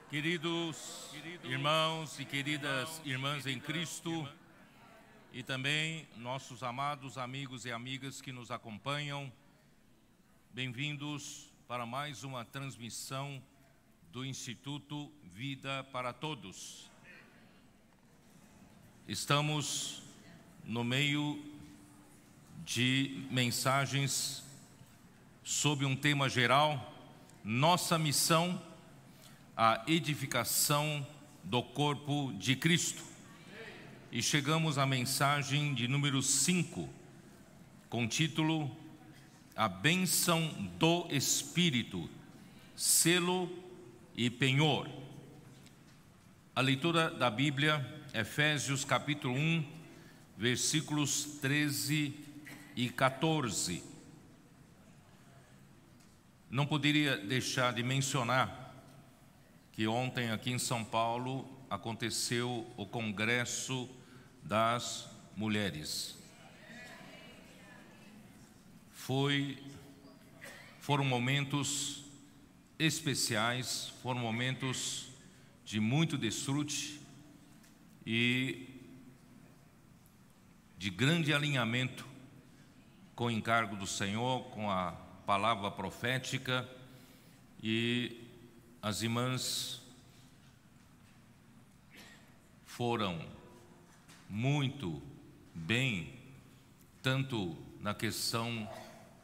Queridos irmãos e queridas irmãs em Cristo, e também nossos amados amigos e amigas que nos acompanham, bem-vindos para mais uma transmissão do Instituto Vida para Todos. Estamos no meio de mensagens sob um tema geral: nossa missão, a edificação do corpo de Cristo. E chegamos à mensagem de número 5, com título A Bênção do Espírito, Selo e Penhor. A leitura da Bíblia, Efésios capítulo 1, versículos 13 e 14. Não poderia deixar de mencionar que ontem aqui em São Paulo aconteceu o Congresso das Mulheres. Foram momentos especiais, foram momentos de muito desfrute e de grande alinhamento com o encargo do Senhor, com a palavra profética, e as irmãs foram muito bem, tanto na questão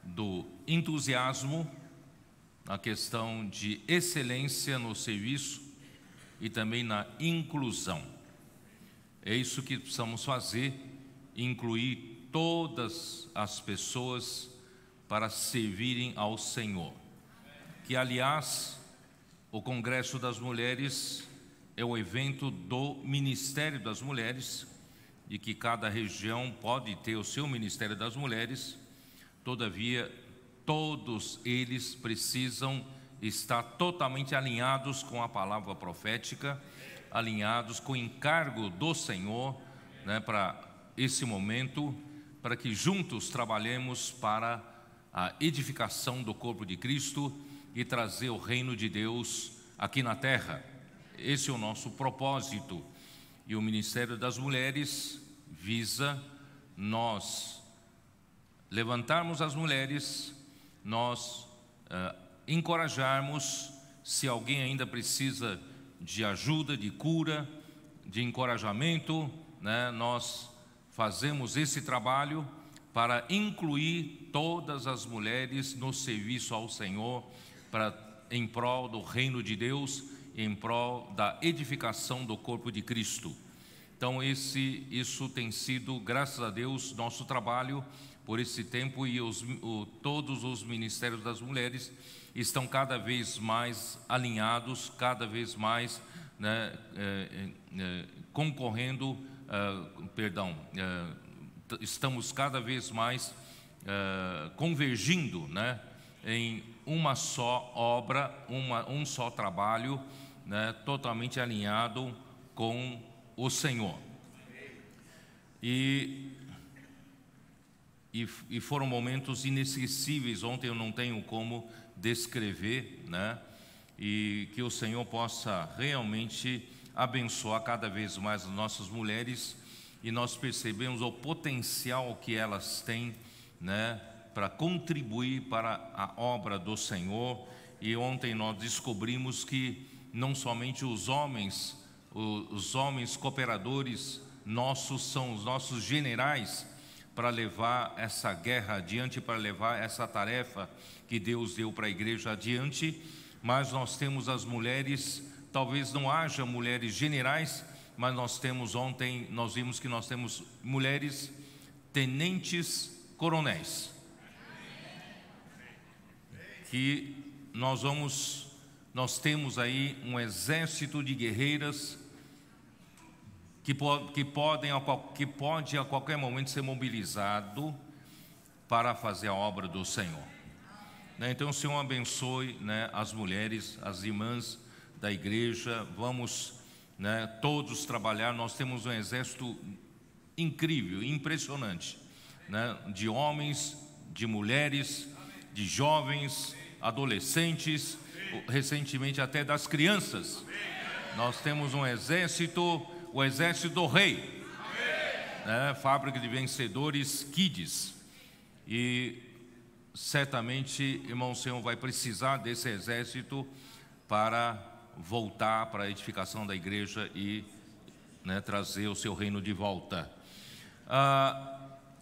do entusiasmo, na questão de excelência no serviço e também na inclusão. É isso que precisamos fazer, incluir todas as pessoas para servirem ao Senhor. Que, aliás, o Congresso das Mulheres é o evento do Ministério das Mulheres, de que cada região pode ter o seu Ministério das Mulheres. Todavia, todos eles precisam estar totalmente alinhados com a palavra profética, alinhados com o encargo do Senhor, para esse momento, para que juntos trabalhemos para a edificação do corpo de Cristo e trazer o reino de Deus aqui na terra. Esse é o nosso propósito. E o Ministério das Mulheres visa nós levantarmos as mulheres, nós encorajarmos. Se alguém ainda precisa de ajuda, de cura, de encorajamento, nós fazemos esse trabalho para incluir todas as mulheres no serviço ao Senhor, em prol do reino de Deus, em prol da edificação do corpo de Cristo. Então isso tem sido, graças a Deus, nosso trabalho por esse tempo, e todos os ministérios das mulheres estão cada vez mais alinhados, cada vez mais concorrendo, estamos cada vez mais convergindo, em uma só obra, um só trabalho, totalmente alinhado com o Senhor. E foram momentos inesquecíveis. Ontem eu não tenho como descrever, e que o Senhor possa realmente abençoar cada vez mais as nossas mulheres, e nós percebemos o potencial que elas têm, para contribuir para a obra do Senhor. E ontem nós descobrimos que não somente os homens cooperadores nossos são os nossos generais para levar essa guerra adiante, para levar essa tarefa que Deus deu para a igreja adiante, mas nós temos as mulheres. Talvez não haja mulheres generais, mas ontem nós vimos que nós temos mulheres tenentes coronéis, que nós nós temos aí um exército de guerreiras que pode a qualquer momento ser mobilizado para fazer a obra do Senhor. Então o Senhor abençoe, as mulheres, as irmãs da igreja. Vamos, todos trabalhar. Nós temos um exército incrível, impressionante, de homens, de mulheres, de jovens, adolescentes, recentemente até das crianças. Nós temos um exército, o exército do rei, fábrica de vencedores Kids. E certamente, irmão, o Senhor vai precisar desse exército para voltar para a edificação da igreja e trazer o seu reino de volta.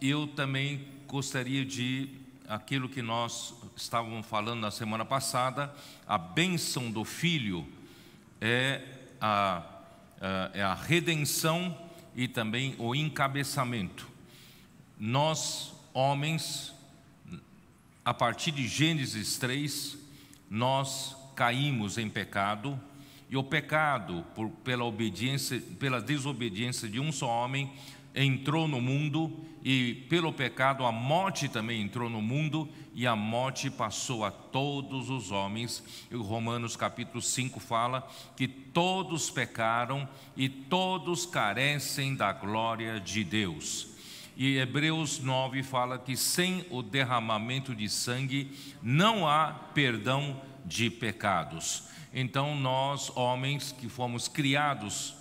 Eu também gostaria de, aquilo que nós estávamos falando na semana passada, a bênção do Filho é a redenção e também o encabeçamento. Nós, homens, a partir de Gênesis 3, nós caímos em pecado, e o pecado, pela desobediência de um só homem, entrou no mundo, e pelo pecado a morte também entrou no mundo, e a morte passou a todos os homens. E Romanos capítulo 5 fala que todos pecaram e todos carecem da glória de Deus. E Hebreus 9 fala que sem o derramamento de sangue não há perdão de pecados. Então nós, homens que fomos criados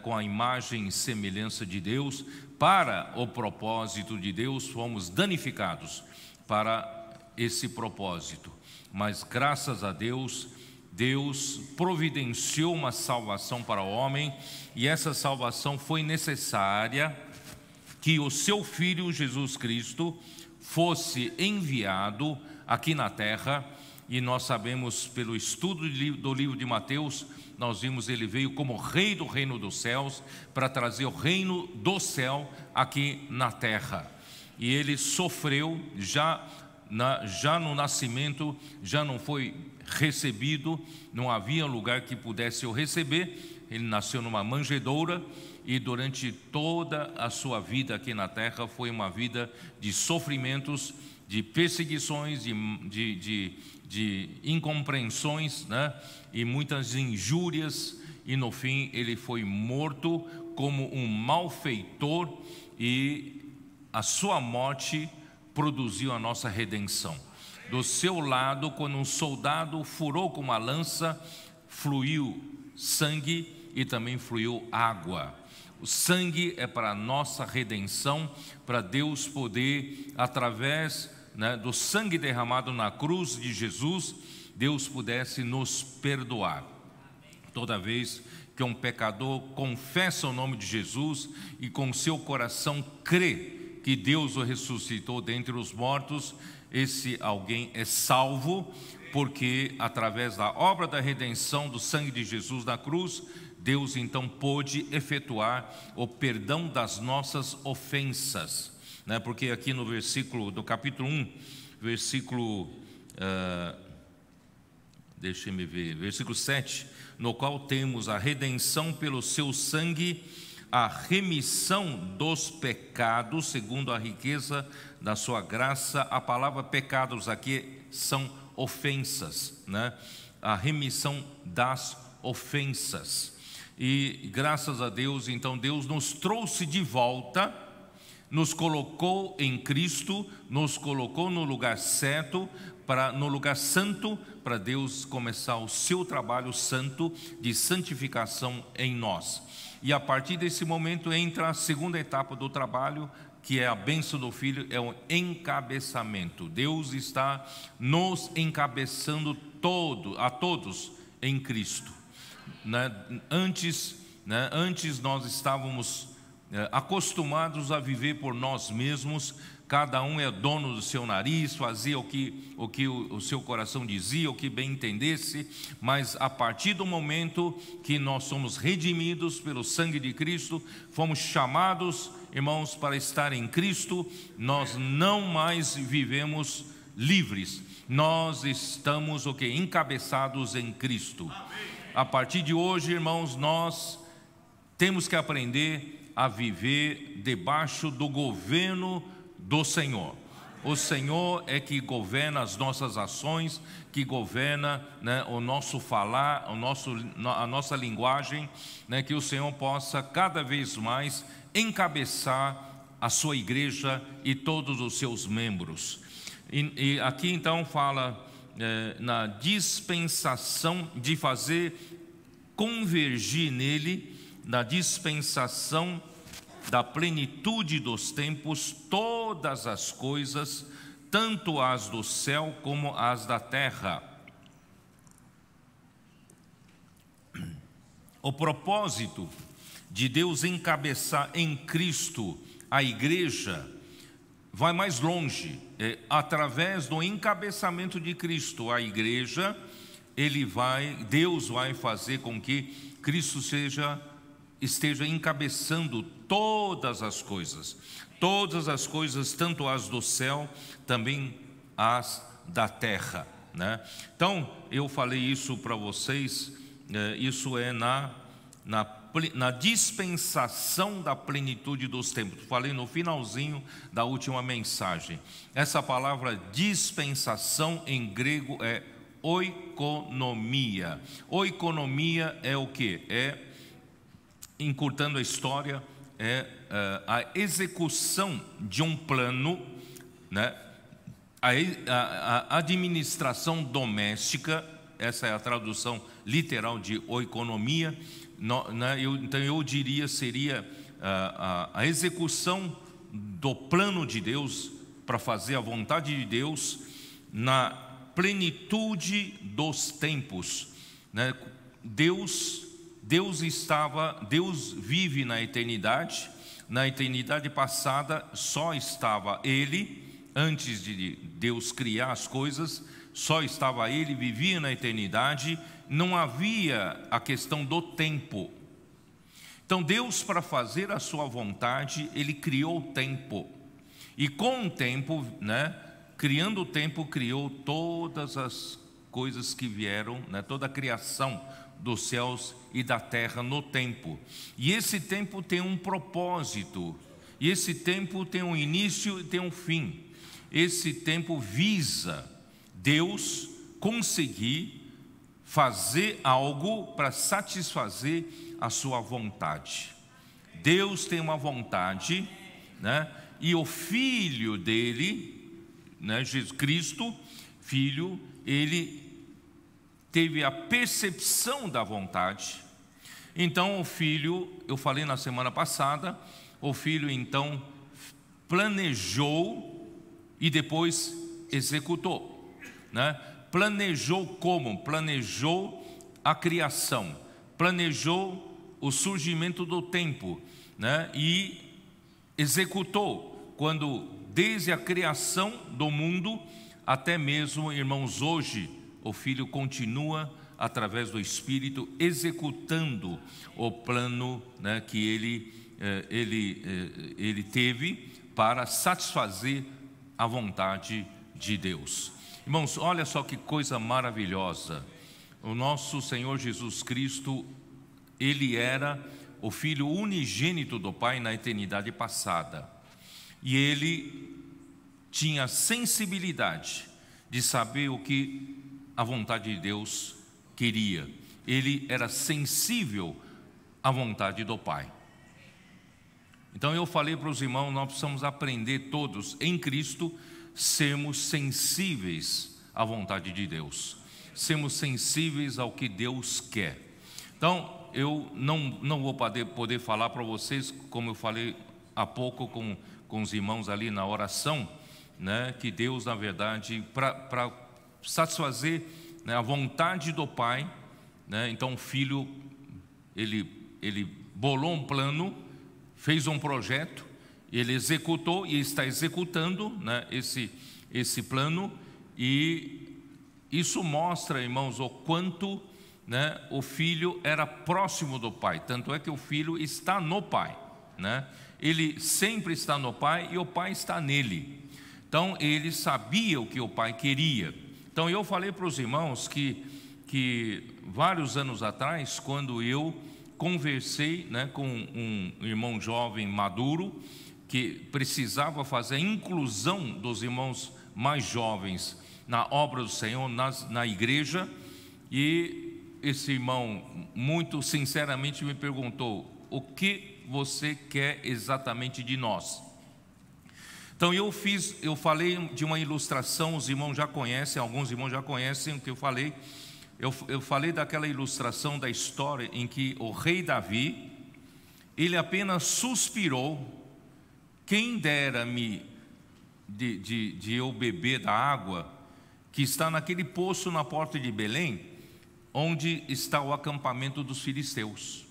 com a imagem e semelhança de Deus, para o propósito de Deus, fomos danificados para esse propósito. Mas graças a Deus, Deus providenciou uma salvação para o homem, e essa salvação foi necessária que o seu Filho Jesus Cristo fosse enviado aqui na terra. E nós sabemos, pelo estudo do livro de Mateus, nós vimos ele veio como rei do reino dos céus, para trazer o reino do céu aqui na terra. E ele sofreu, já no nascimento, já não foi recebido, não havia lugar que pudesse o receber. Ele nasceu numa manjedoura, e durante toda a sua vida aqui na terra foi uma vida de sofrimentos, de perseguições, de incompreensões, e muitas injúrias, e no fim ele foi morto como um malfeitor, e a sua morte produziu a nossa redenção. Do seu lado, quando um soldado furou com uma lança, fluiu sangue e também fluiu água. O sangue é para a nossa redenção, para Deus poder, através do sangue derramado na cruz de Jesus, Deus pudesse nos perdoar. Toda vez que um pecador confessa o nome de Jesus e com seu coração crê que Deus o ressuscitou dentre os mortos, esse alguém é salvo, porque através da obra da redenção do sangue de Jesus na cruz, Deus então pôde efetuar o perdão das nossas ofensas, porque aqui no versículo do capítulo 1, versículo versículo 7, no qual temos a redenção pelo seu sangue, a remissão dos pecados, segundo a riqueza da sua graça. A palavra pecados aqui são ofensas, a remissão das ofensas. E graças a Deus, então Deus nos trouxe de volta, nos colocou em Cristo, nos colocou no lugar certo, no lugar santo, para Deus começar o seu trabalho santo de santificação em nós. E a partir desse momento entra a segunda etapa do trabalho, que é a bênção do Filho, é o encabeçamento. Deus está nos encabeçando a todos em Cristo. Antes nós estávamos acostumados a viver por nós mesmos. Cada um é dono do seu nariz, fazia o que o seu coração dizia, o que bem entendesse. Mas a partir do momento que nós somos redimidos pelo sangue de Cristo, fomos chamados, irmãos, para estar em Cristo, nós não mais vivemos livres. Nós estamos o quê? Encabeçados em Cristo. A partir de hoje, irmãos, nós temos que aprender a viver debaixo do governo do Senhor. O Senhor é que governa as nossas ações, que governa, né, o nosso falar, a nossa linguagem, né, que o Senhor possa cada vez mais encabeçar a sua igreja e todos os seus membros. E aqui então fala na dispensação de fazer convergir nele, na dispensação da plenitude dos tempos, todas as coisas, tanto as do céu como as da terra. O propósito de Deus encabeçar em Cristo a igreja vai mais longe. Através do encabeçamento de Cristo, a igreja, Deus vai fazer com que Cristo esteja encabeçando todas as coisas, tanto as do céu, também as da terra, né? Então, eu falei isso para vocês, isso é na dispensação da plenitude dos tempos. Falei no finalzinho da última mensagem. Essa palavra dispensação em grego é oikonomia. Oikonomia é o que? Encurtando a história, a execução de um plano, né? A administração doméstica. Essa é a tradução literal de oikonomia. Então eu diria seria a execução do plano de Deus para fazer a vontade de Deus na plenitude dos tempos, né? Deus vive na eternidade passada só estava Ele, antes de Deus criar as coisas, só estava Ele, vivia na eternidade, não havia a questão do tempo. Então Deus, para fazer a sua vontade, Ele criou o tempo, e com o tempo, né, criando o tempo, criou todas as coisas que vieram, né, toda a criação dos céus e da terra no tempo. E esse tempo tem um propósito, e esse tempo tem um início e tem um fim. Esse tempo visa Deus conseguir fazer algo para satisfazer a sua vontade. Deus tem uma vontade, né? E o Filho dele, né, Jesus Cristo, Filho, ele teve a percepção da vontade. Então o Filho, eu falei na semana passada, o Filho então planejou e depois executou, né? Planejou como? Planejou a criação, planejou o surgimento do tempo, né? E executou, desde a criação do mundo até mesmo, irmãos, hoje o Filho continua, através do Espírito, executando o plano, né, que ele teve para satisfazer a vontade de Deus. Irmãos, olha só que coisa maravilhosa. O nosso Senhor Jesus Cristo, Ele era o Filho unigênito do Pai na eternidade passada. E Ele tinha sensibilidade de saber o que a vontade de Deus queria. Ele era sensível à vontade do Pai. Então eu falei para os irmãos, nós precisamos aprender todos em Cristo, sermos sensíveis à vontade de Deus, sermos sensíveis ao que Deus quer. Então eu não vou poder falar para vocês, como eu falei há pouco com os irmãos ali na oração, né, que Deus, na verdade, para satisfazer, né, a vontade do Pai, né, então o Filho, ele bolou um plano, fez um projeto, ele executou e está executando, né, esse plano, e isso mostra, irmãos, o quanto, né, o Filho era próximo do Pai. Tanto é que o Filho está no Pai, né? Ele sempre está no Pai e o Pai está nele. Então ele sabia o que o pai queria. Então eu falei para os irmãos que vários anos atrás, quando eu conversei, né, com um irmão jovem maduro, que precisava fazer a inclusão dos irmãos mais jovens na obra do Senhor, na igreja, e esse irmão muito sinceramente me perguntou: o que você quer exatamente de nós? Então eu falei de uma ilustração, os irmãos já conhecem, alguns irmãos já conhecem o que eu falei. Eu falei daquela ilustração da história em que o rei Davi, ele apenas suspirou: quem dera-me de eu beber da água que está naquele poço na porta de Belém, onde está o acampamento dos filisteus.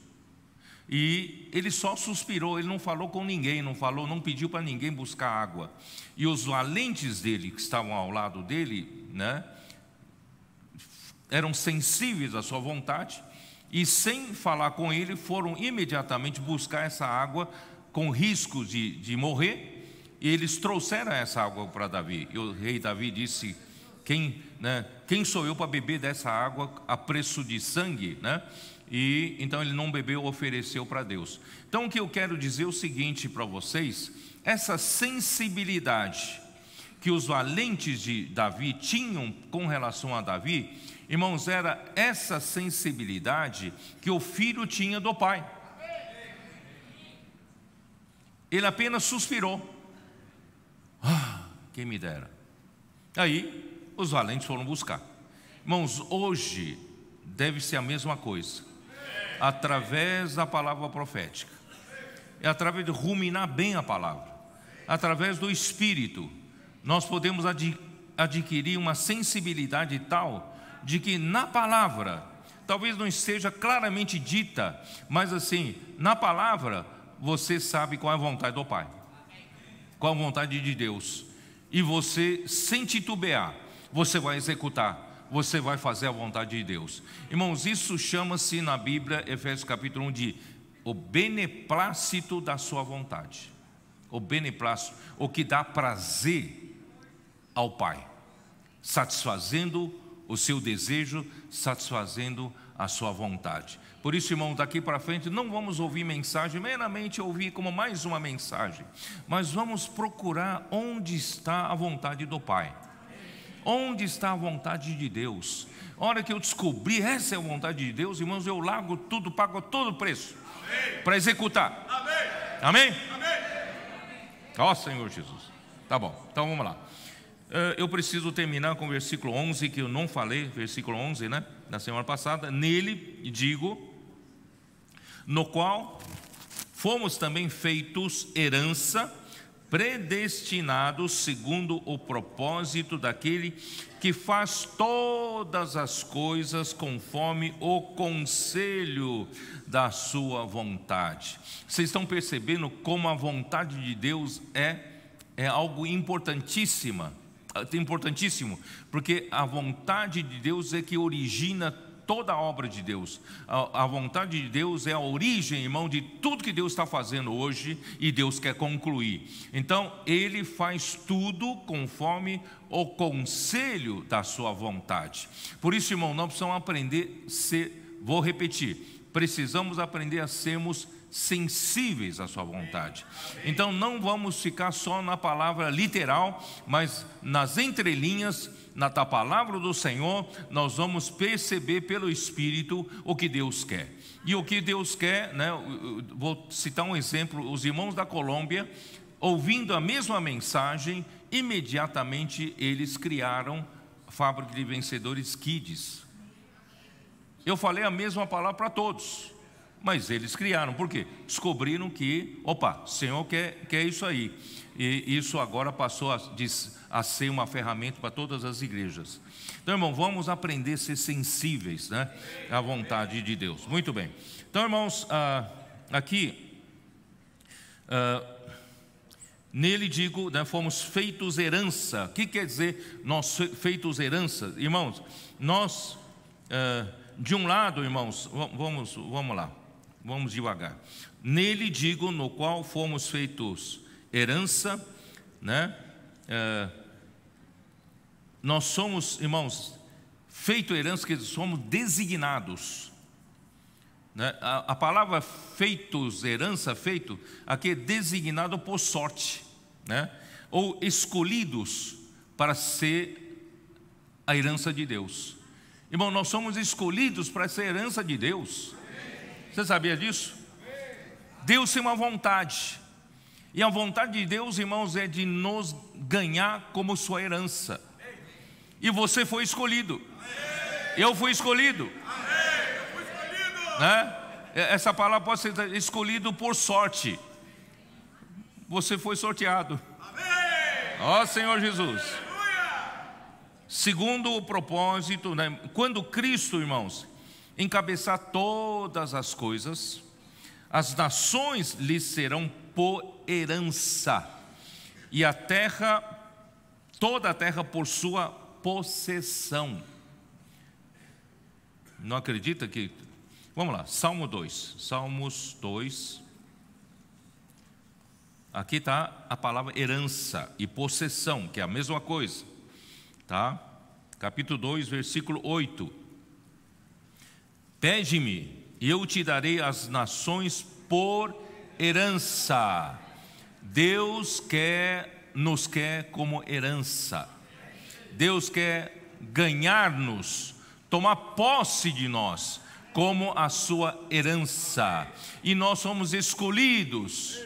E ele só suspirou, ele não falou com ninguém, não pediu para ninguém buscar água. E os valentes dele, que estavam ao lado dele, né, eram sensíveis à sua vontade, e sem falar com ele, foram imediatamente buscar essa água, com risco de morrer, e eles trouxeram essa água para Davi. E o rei Davi disse: quem sou eu para beber dessa água a preço de sangue, né? E então ele não bebeu, ofereceu para Deus. Então o que eu quero dizer é o seguinte para vocês: essa sensibilidade que os valentes de Davi tinham com relação a Davi, irmãos, era essa sensibilidade que o filho tinha do pai. Ele apenas suspirou: quem me dera. Aí os valentes foram buscar. Irmãos, hoje deve ser a mesma coisa, através da palavra profética, através de ruminar bem a palavra, através do Espírito, nós podemos adquirir uma sensibilidade tal de que na palavra, talvez não esteja claramente dita, mas assim, na palavra você sabe qual é a vontade do Pai, qual a vontade de Deus, e você, sem titubear, você vai executar, você vai fazer a vontade de Deus. Irmãos, isso chama-se na Bíblia, Efésios capítulo 1, de o beneplácito da sua vontade. O beneplácito, o que dá prazer ao Pai, satisfazendo o seu desejo, satisfazendo a sua vontade. Por isso, irmão, daqui para frente não vamos ouvir mensagem, meramente ouvir como mais uma mensagem, mas vamos procurar onde está a vontade do Pai, onde está a vontade de Deus. A hora que eu descobrir essa é a vontade de Deus, irmãos, eu largo tudo, pago todo o preço para executar. Amém? Ó Senhor Jesus. Tá bom, então vamos lá. Eu preciso terminar com o versículo 11, que eu não falei, versículo 11, né, na semana passada. Nele, digo, no qual fomos também feitos herança, predestinados segundo o propósito daquele que faz todas as coisas conforme o conselho da sua vontade. Vocês estão percebendo como a vontade de Deus é algo importantíssimo, porque a vontade de Deus é que origina toda a obra de Deus. A vontade de Deus é a origem, irmão, de tudo que Deus está fazendo hoje e Deus quer concluir. Então, Ele faz tudo conforme o conselho da sua vontade. Por isso, irmão, nós precisamos aprender vou repetir, precisamos aprender a sermos sensíveis à sua vontade. Então não vamos ficar só na palavra literal, mas nas entrelinhas da palavra do Senhor, nós vamos perceber pelo Espírito o que Deus quer. E o que Deus quer, né? Vou citar um exemplo: os irmãos da Colômbia, ouvindo a mesma mensagem, imediatamente eles criaram a Fábrica de Vencedores Kids. Eu falei a mesma palavra para todos, mas eles criaram. Por quê? Descobriram que, o Senhor quer isso aí. E isso agora passou a ser uma ferramenta para todas as igrejas. Então, irmão, vamos aprender a ser sensíveis, né, à vontade de Deus. Muito bem. Então, irmãos, aqui, nele digo, né, fomos feitos herança. O que quer dizer nós feitos herança? Irmãos, nós, de um lado, irmãos, vamos lá. Vamos devagar. Nele digo, no qual fomos feitos herança, né? nós somos, irmãos, feito herança, que somos designados, né? A palavra feitos, herança, feito, aqui é designado por sorte, né? Ou escolhidos para ser a herança de Deus. Irmão, nós somos escolhidos para ser a herança de Deus. Você sabia disso? Deus tem uma vontade, e a vontade de Deus, irmãos, é de nos ganhar como sua herança. E você foi escolhido. Eu fui escolhido, né? Essa palavra pode ser escolhido por sorte. Você foi sorteado. Ó Senhor Jesus. Segundo o propósito, né? Quando Cristo, irmãos, encabeçar todas as coisas, as nações lhe serão por herança, e a terra, toda a terra por sua possessão. Não acredita que... Vamos lá, Salmo 2. Salmos 2. Aqui está a palavra herança e possessão, que é a mesma coisa, tá? Capítulo 2, versículo 8. Pede-me, e eu te darei as nações por herança. Deus nos quer como herança. Deus quer ganhar-nos, tomar posse de nós como a sua herança. E nós somos escolhidos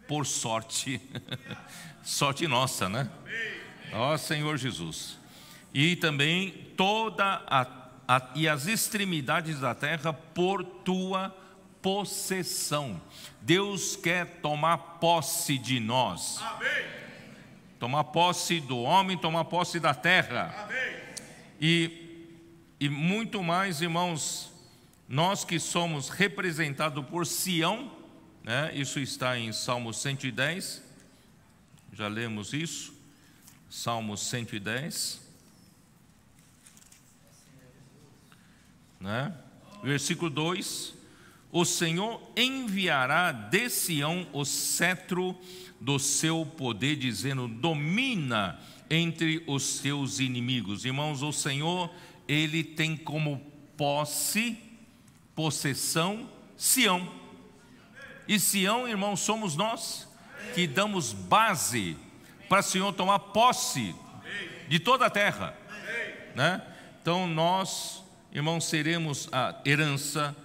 por sorte. Sorte nossa, né? Ó Senhor Jesus. E também e as extremidades da terra por tua possessão. Deus quer tomar posse de nós. Amém. Tomar posse do homem, tomar posse da terra. Amém. E muito mais, irmãos, nós que somos representados por Sião, né? Isso está em Salmo 110, já lemos isso, Salmo 110, né? Versículo 2: o Senhor enviará de Sião o cetro do seu poder, dizendo: domina entre os seus inimigos. Irmãos, o Senhor, Ele tem como possessão Sião. E Sião, irmãos, somos nós que damos base para o Senhor tomar posse de toda a terra, né? Então nós, irmãos, seremos a herança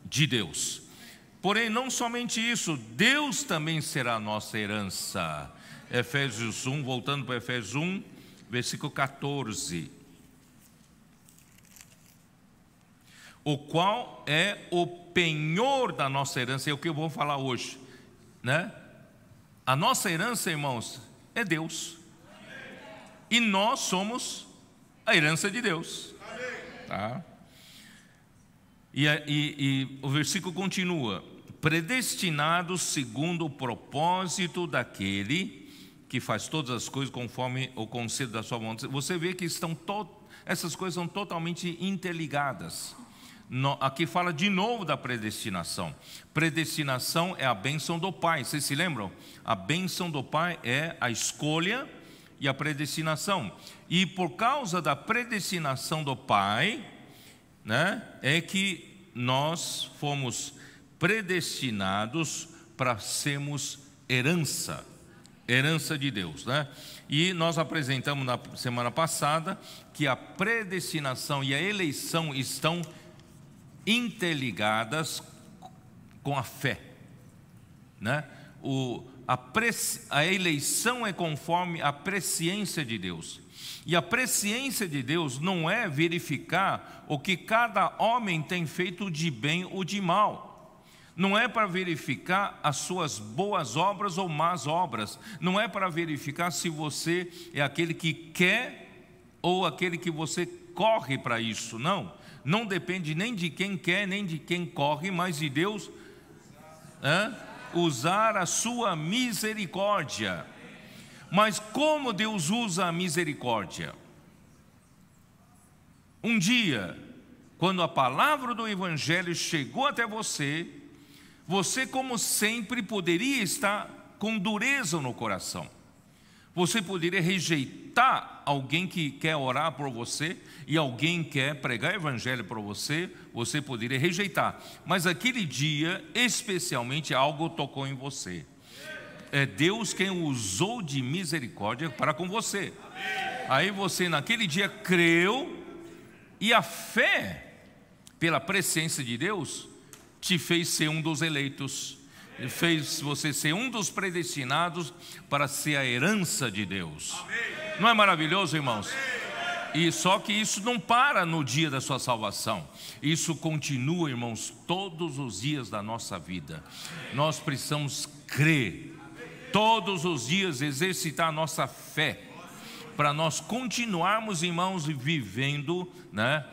de Deus. Porém, não somente isso, Deus também será a nossa herança. Efésios 1, voltando para Efésios 1, versículo 14. O qual é o penhor da nossa herança, é o que eu vou falar hoje, né? A nossa herança, irmãos, é Deus. E nós somos a herança de Deus. Tá? E o versículo continua: predestinados segundo o propósito daquele que faz todas as coisas conforme o conselho da sua vontade. Você vê que essas coisas são totalmente interligadas. Aqui fala de novo da predestinação. Predestinação é a bênção do Pai. Vocês se lembram? A bênção do Pai é a escolha e a predestinação. E por causa da predestinação do Pai, né, é que nós fomos predestinados para sermos herança de Deus, né? E nós apresentamos na semana passada que a predestinação e a eleição estão interligadas com a fé, né? A eleição é conforme a presciência de Deus. E a presciência de Deus não é verificar o que cada homem tem feito de bem ou de mal. Não é para verificar as suas boas obras ou más obras. Não é para verificar se você é aquele que quer ou aquele que você corre para isso. Não depende nem de quem quer, nem de quem corre, mas de Deus usar a sua misericórdia. Mas como Deus usa a misericórdia? Um dia, quando a palavra do Evangelho chegou até você, você, como sempre, poderia estar com dureza no coração. Você poderia rejeitar alguém que quer orar por você e alguém quer pregar evangelho para você, você poderia rejeitar. Mas aquele dia, especialmente, algo tocou em você. É Deus quem usou de misericórdia para com você. Aí você naquele dia creu, e a fé, pela presença de Deus, te fez ser um dos eleitos, fez você ser um dos predestinados para ser a herança de Deus. Não é maravilhoso, irmãos? E só que isso não para no dia da sua salvação, isso continua, irmãos, todos os dias da nossa vida. Nós precisamos crer, todos os dias exercitar a nossa fé, para nós continuarmos, irmãos, vivendo, né,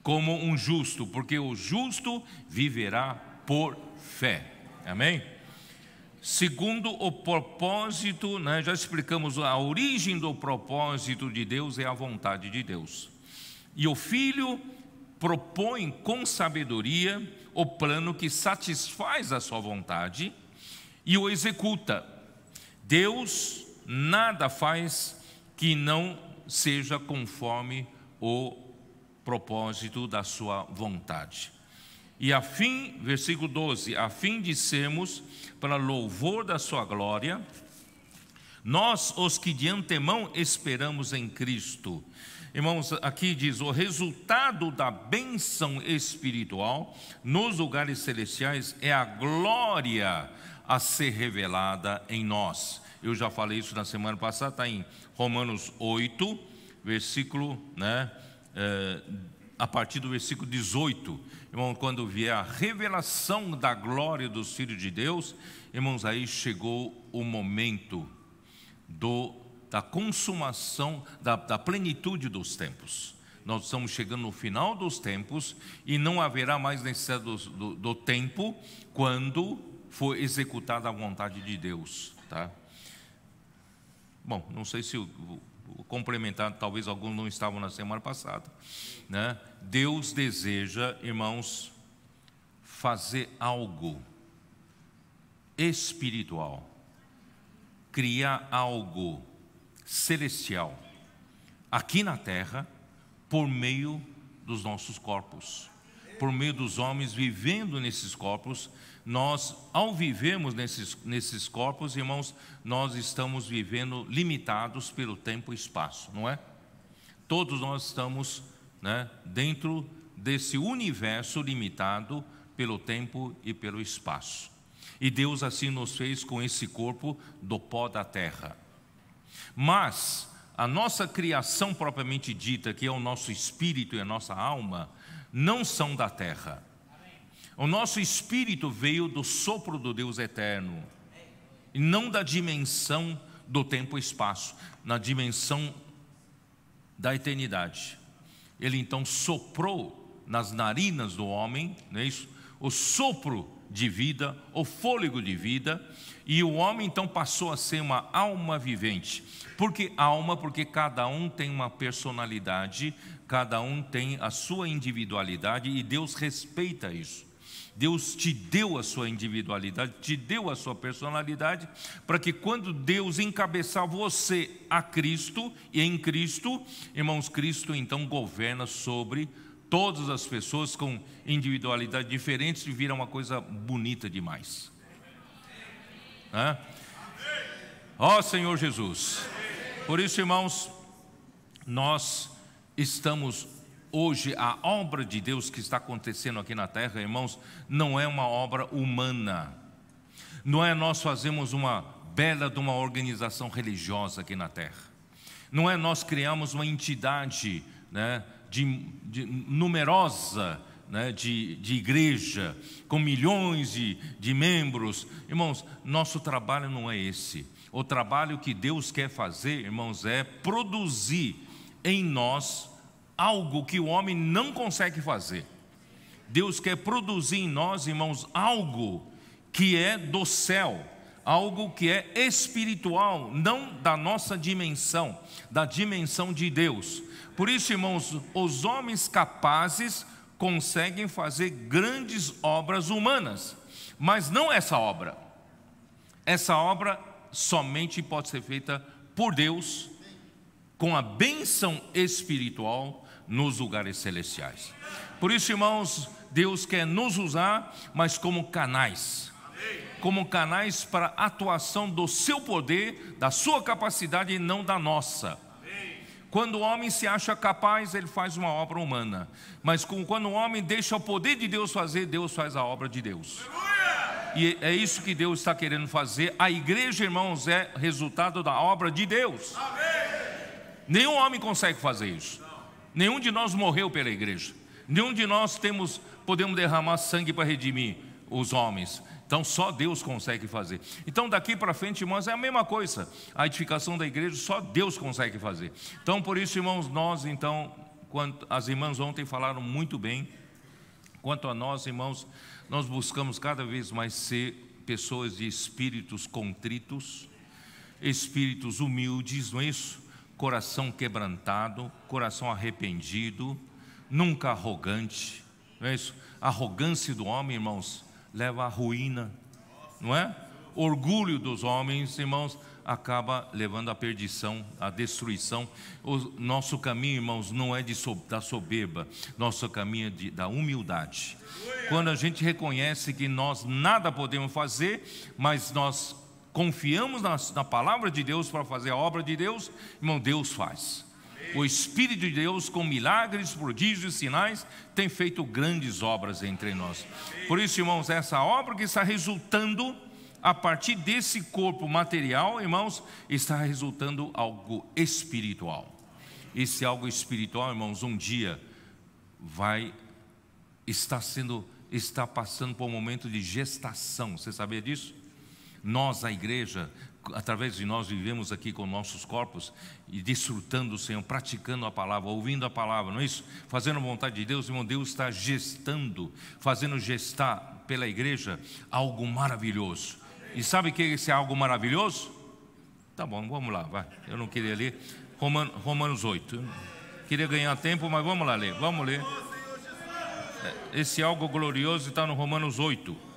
como um justo, porque o justo viverá por fé. Amém? Segundo o propósito, né, já explicamos a origem do propósito de Deus é a vontade de Deus. E o Filho propõe com sabedoria o plano que satisfaz a sua vontade e o executa. Deus nada faz que não seja conforme o propósito da sua vontade. E a fim, versículo 12, a fim de sermos para louvor da sua glória, nós os que de antemão esperamos em Cristo. Irmãos, aqui diz, o resultado da bênção espiritual nos lugares celestiais é a glória a ser revelada em nós. Eu já falei isso na semana passada, está em Romanos 8, versículo, a partir do versículo 18. Irmão, quando vier a revelação da glória dos filhos de Deus, irmãos, aí chegou o momento da consumação, da plenitude dos tempos. Nós estamos chegando no final dos tempos e não haverá mais necessidade do tempo quando for executada a vontade de Deus, tá? Bom, não sei se complementar, talvez alguns não estavam na semana passada, né? Deus deseja, irmãos, fazer algo espiritual, criar algo celestial aqui na terra por meio dos nossos corpos, por meio dos homens vivendo nesses corpos. Nós, ao vivermos nesses corpos, irmãos, nós estamos vivendo limitados pelo tempo e espaço, não é? Todos nós estamos, né, dentro desse universo limitado pelo tempo e pelo espaço. E Deus assim nos fez com esse corpo do pó da terra. Mas a nossa criação propriamente dita, que é o nosso espírito e a nossa alma, não são da terra. O nosso espírito veio do sopro do Deus eterno, e não da dimensão do tempo e espaço, na dimensão da eternidade. Ele então soprou nas narinas do homem, não é isso? O sopro de vida, o fôlego de vida, e o homem então passou a ser uma alma vivente. Por que alma? Porque cada um tem uma personalidade, cada um tem a sua individualidade, e Deus respeita isso. Deus te deu a sua individualidade, te deu a sua personalidade, para que quando Deus encabeçar você a Cristo, e em Cristo, irmãos, Cristo então governa sobre todas as pessoas com individualidades diferentes, e vira uma coisa bonita demais. Ó Senhor Jesus. Por isso, irmãos, nós estamos hoje, a obra de Deus que está acontecendo aqui na terra, irmãos, não é uma obra humana. Não é nós fazemos uma bela de uma organização religiosa aqui na terra. Não é nós criamos uma entidade, né, numerosa, né, de igreja, com milhões de membros. Irmãos, nosso trabalho não é esse. O trabalho que Deus quer fazer, irmãos, é produzir em nós algo que o homem não consegue fazer. Deus quer produzir em nós, irmãos, algo que é do céu, algo que é espiritual, não da nossa dimensão, da dimensão de Deus. Por isso, irmãos, os homens capazes conseguem fazer grandes obras humanas, mas não essa obra. Essa obra somente pode ser feita por Deus, com a bênção espiritual nos lugares celestiais. Por isso, irmãos, Deus quer nos usar, mas como canais. Como canais para a atuação do seu poder, da sua capacidade e não da nossa. Quando o homem se acha capaz, ele faz uma obra humana. Mas quando o homem deixa o poder de Deus fazer, Deus faz a obra de Deus. E é isso que Deus está querendo fazer. A igreja, irmãos, é resultado da obra de Deus. Nenhum homem consegue fazer isso. Nenhum de nós morreu pela igreja. Nenhum de nós podemos derramar sangue para redimir os homens. Então só Deus consegue fazer. Então daqui para frente, irmãos, é a mesma coisa. A edificação da igreja só Deus consegue fazer. Então por isso, irmãos, nós então, as irmãs ontem falaram muito bem. Quanto a nós, irmãos, nós buscamos cada vez mais ser pessoas de espíritos contritos, espíritos humildes, não é isso? Coração quebrantado, coração arrependido, nunca arrogante, não é isso? A arrogância do homem, irmãos, leva à ruína, não é? Orgulho dos homens, irmãos, acaba levando à perdição, à destruição. O nosso caminho, irmãos, não é da soberba, nosso caminho é da humildade. Quando a gente reconhece que nós nada podemos fazer, mas nós confiamos na palavra de Deus para fazer a obra de Deus, irmão, Deus faz. O Espírito de Deus, com milagres, prodígios e sinais, tem feito grandes obras entre nós. Por isso, irmãos, essa obra que está resultando a partir desse corpo material, irmãos, está resultando algo espiritual. Esse algo espiritual, irmãos, um dia está passando por um momento de gestação. Você sabia disso? Nós, a igreja, através de nós vivemos aqui com nossos corpos e desfrutando do Senhor, praticando a palavra, ouvindo a palavra, não é isso? Fazendo a vontade de Deus, irmão, Deus está gestando, fazendo gestar pela igreja algo maravilhoso. E sabe o que é esse algo maravilhoso? Tá bom, vamos lá, vai. Eu não queria ler Romanos 8. Eu queria ganhar tempo, mas vamos lá ler, vamos ler. Esse algo glorioso está no Romanos 8.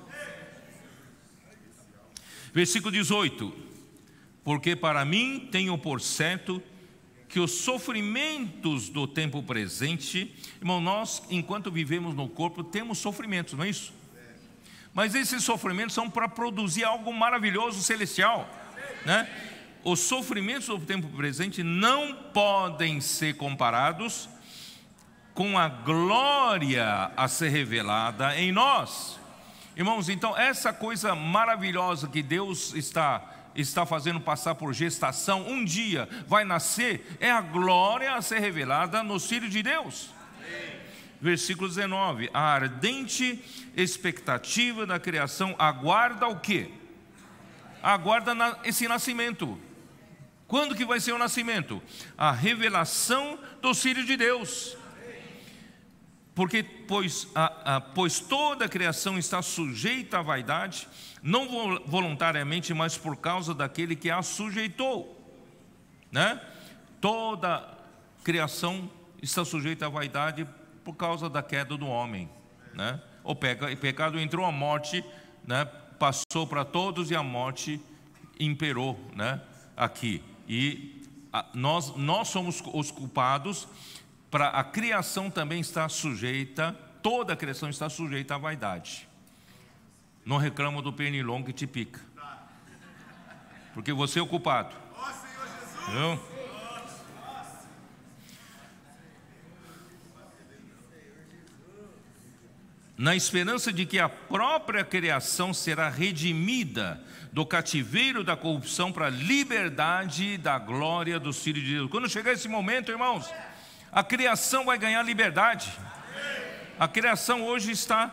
Versículo 18: porque para mim tenho por certo que os sofrimentos do tempo presente, irmão, nós enquanto vivemos no corpo temos sofrimentos, não é isso? Mas esses sofrimentos são para produzir algo maravilhoso, celestial, né? Os sofrimentos do tempo presente não podem ser comparados com a glória a ser revelada em nós. Irmãos, então essa coisa maravilhosa que Deus está fazendo passar por gestação, um dia vai nascer, é a glória a ser revelada nos filhos de Deus. Amém. Versículo 19: a ardente expectativa da criação aguarda o quê? Aguarda esse nascimento. Quando que vai ser o nascimento? A revelação dos filhos de Deus. Porque, pois toda a criação está sujeita à vaidade, não voluntariamente, mas por causa daquele que a sujeitou, né? Toda a criação está sujeita à vaidade por causa da queda do homem, né? O pecado entrou, a morte, né, passou para todos e a morte imperou, né, aqui. E nós somos os culpados. Para a criação também está sujeita, toda a criação está sujeita à vaidade. Não reclama do pernilongo que te pica, porque você é o culpado. Viu? Na esperança de que a própria criação será redimida do cativeiro da corrupção para a liberdade da glória dos filhos de Deus. Quando chegar esse momento, irmãos, a criação vai ganhar liberdade. A criação hoje está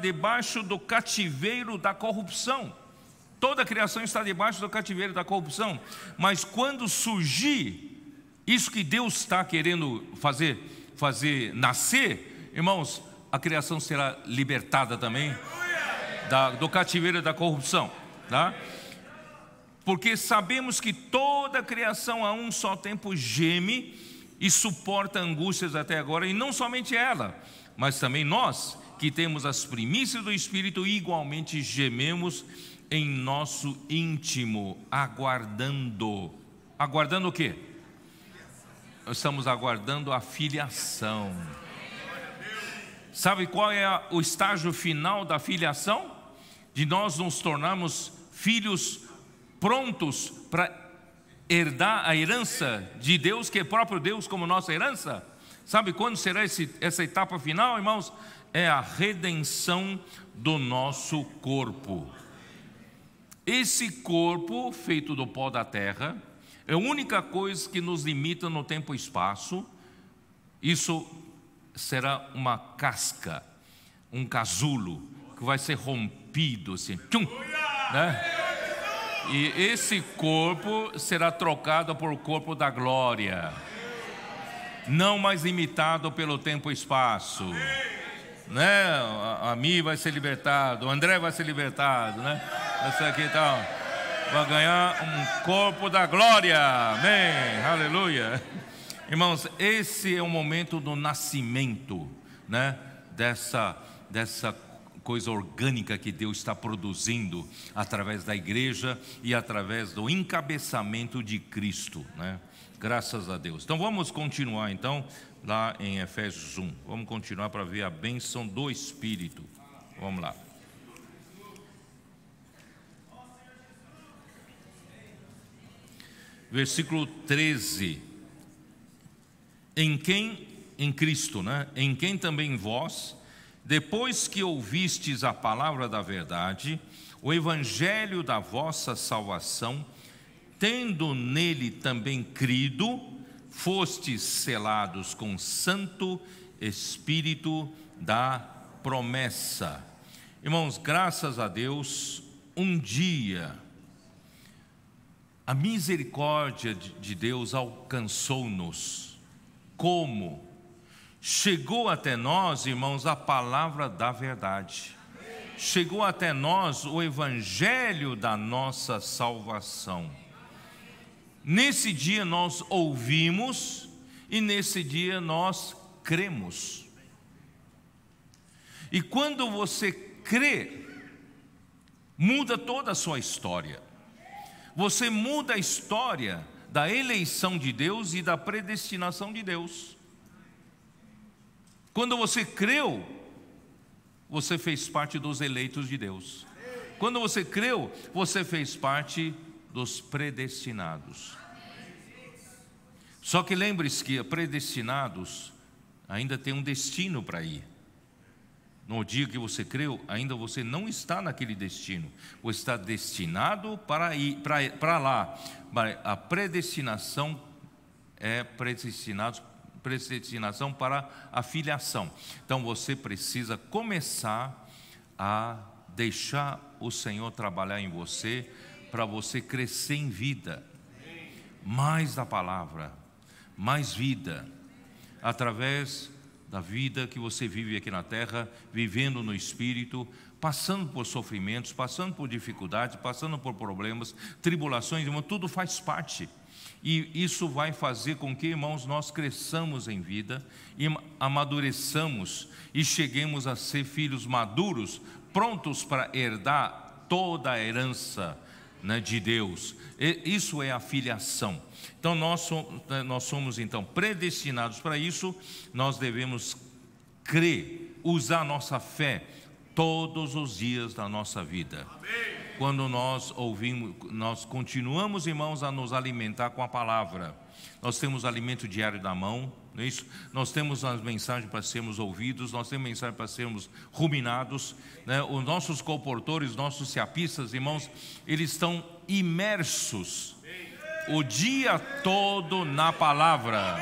debaixo do cativeiro da corrupção. Toda a criação está debaixo do cativeiro da corrupção. Mas quando surgir isso que Deus está querendo fazer nascer, irmãos, a criação será libertada também do cativeiro da corrupção, tá? Porque sabemos que toda a criação a um só tempo geme e suporta angústias até agora, e não somente ela, mas também nós, que temos as primícias do Espírito, igualmente gememos em nosso íntimo, aguardando. Aguardando o quê? Estamos aguardando a filiação. Sabe qual é o estágio final da filiação? De nós nos tornarmos filhos prontos para herdar a herança de Deus, que é próprio Deus como nossa herança. Sabe quando será essa etapa final, irmãos? É a redenção do nosso corpo. Esse corpo feito do pó da terra é a única coisa que nos limita no tempo e espaço. Isso será uma casca, um casulo que vai ser rompido assim, tchum, né? E esse corpo será trocado por o corpo da glória, não mais limitado pelo tempo e espaço, né? A Mi vai ser libertado, o André vai ser libertado, né? Essa aqui então vai ganhar um corpo da glória, amém, aleluia. Irmãos, esse é o momento do nascimento, né? Dessa coisa orgânica que Deus está produzindo através da igreja e através do encabeçamento de Cristo, né? Graças a Deus. Então vamos continuar então lá em Efésios 1. Vamos continuar para ver a bênção do Espírito. Vamos lá. Versículo 13. Em Cristo, né? Em quem também vós, depois que ouvistes a palavra da verdade, o evangelho da vossa salvação, tendo nele também crido, fostes selados com Santo Espírito da promessa. Irmãos, graças a Deus, um dia a misericórdia de Deus alcançou-nos. Como? Chegou até nós, irmãos, a palavra da verdade. Chegou até nós o evangelho da nossa salvação. Nesse dia nós ouvimos e nesse dia nós cremos. E quando você crê, muda toda a sua história. Você muda a história da eleição de Deus e da predestinação de Deus. Quando você creu, você fez parte dos eleitos de Deus. Quando você creu, você fez parte dos predestinados. Só que lembre-se que predestinados ainda tem um destino para ir. No dia que você creu, ainda você não está naquele destino. Você está destinado para ir para lá. A predestinação é predestinação para a filiação. Então você precisa começar a deixar o Senhor trabalhar em você, para você crescer em vida. Mais da palavra, mais vida, através da vida que você vive aqui na terra, vivendo no Espírito, passando por sofrimentos, passando por dificuldades, passando por problemas, tribulações, irmão, tudo faz parte. E isso vai fazer com que, irmãos, nós cresçamos em vida e amadureçamos e cheguemos a ser filhos maduros, prontos para herdar toda a herança, né, de Deus. Isso é a filiação. Então nós somos então predestinados para isso. Nós devemos crer, usar nossa fé todos os dias da nossa vida. Amém. Quando nós ouvimos, nós continuamos, irmãos, a nos alimentar com a palavra. Nós temos alimento diário na mão, não é isso? Nós temos as mensagens para sermos ouvidos, nós temos mensagens para sermos ruminados, né? Os nossos colportores, nossos seapistas, irmãos, eles estão imersos o dia todo na palavra.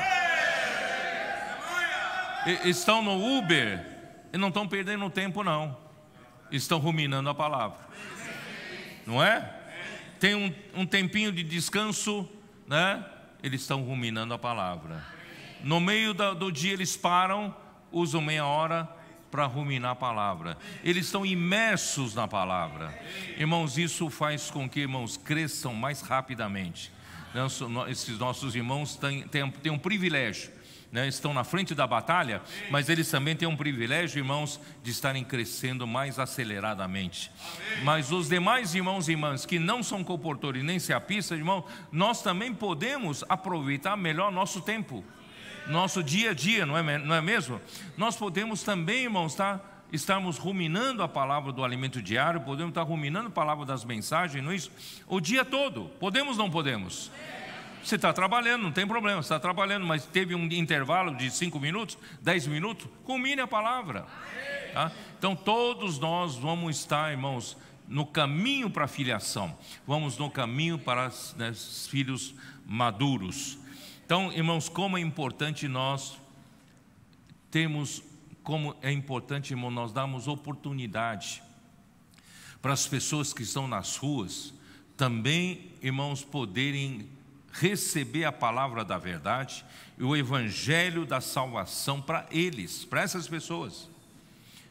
Estão no Uber e não estão perdendo tempo não, estão ruminando a palavra, não é? Tem um tempinho de descanso, né? Eles estão ruminando a palavra. No meio do dia eles param, usam meia hora para ruminar a palavra. Eles estão imersos na palavra. Irmãos, isso faz com que, irmãos, cresçam mais rapidamente. Esses nossos irmãos têm um privilégio, né, estão na frente da batalha, mas eles também têm um privilégio, irmãos, de estarem crescendo mais aceleradamente. Mas os demais irmãos e irmãs que não são comportores nem se apistam, irmão, nós também podemos aproveitar melhor nosso tempo, nosso dia a dia, não é mesmo? Nós podemos também, irmãos, estarmos ruminando a palavra do alimento diário, podemos estar ruminando a palavra das mensagens, não é isso? O dia todo, podemos ou não podemos? Você está trabalhando, não tem problema, você está trabalhando, mas teve um intervalo de 5 minutos, 10 minutos, rumine a palavra, tá? Então todos nós vamos estar, irmãos, no caminho para a filiação, vamos no caminho para os filhos maduros. Então, irmãos, como é importante nós termos, como é importante, irmão, nós darmos oportunidade para as pessoas que estão nas ruas também, irmãos, poderem receber a palavra da verdade e o evangelho da salvação para eles, para essas pessoas.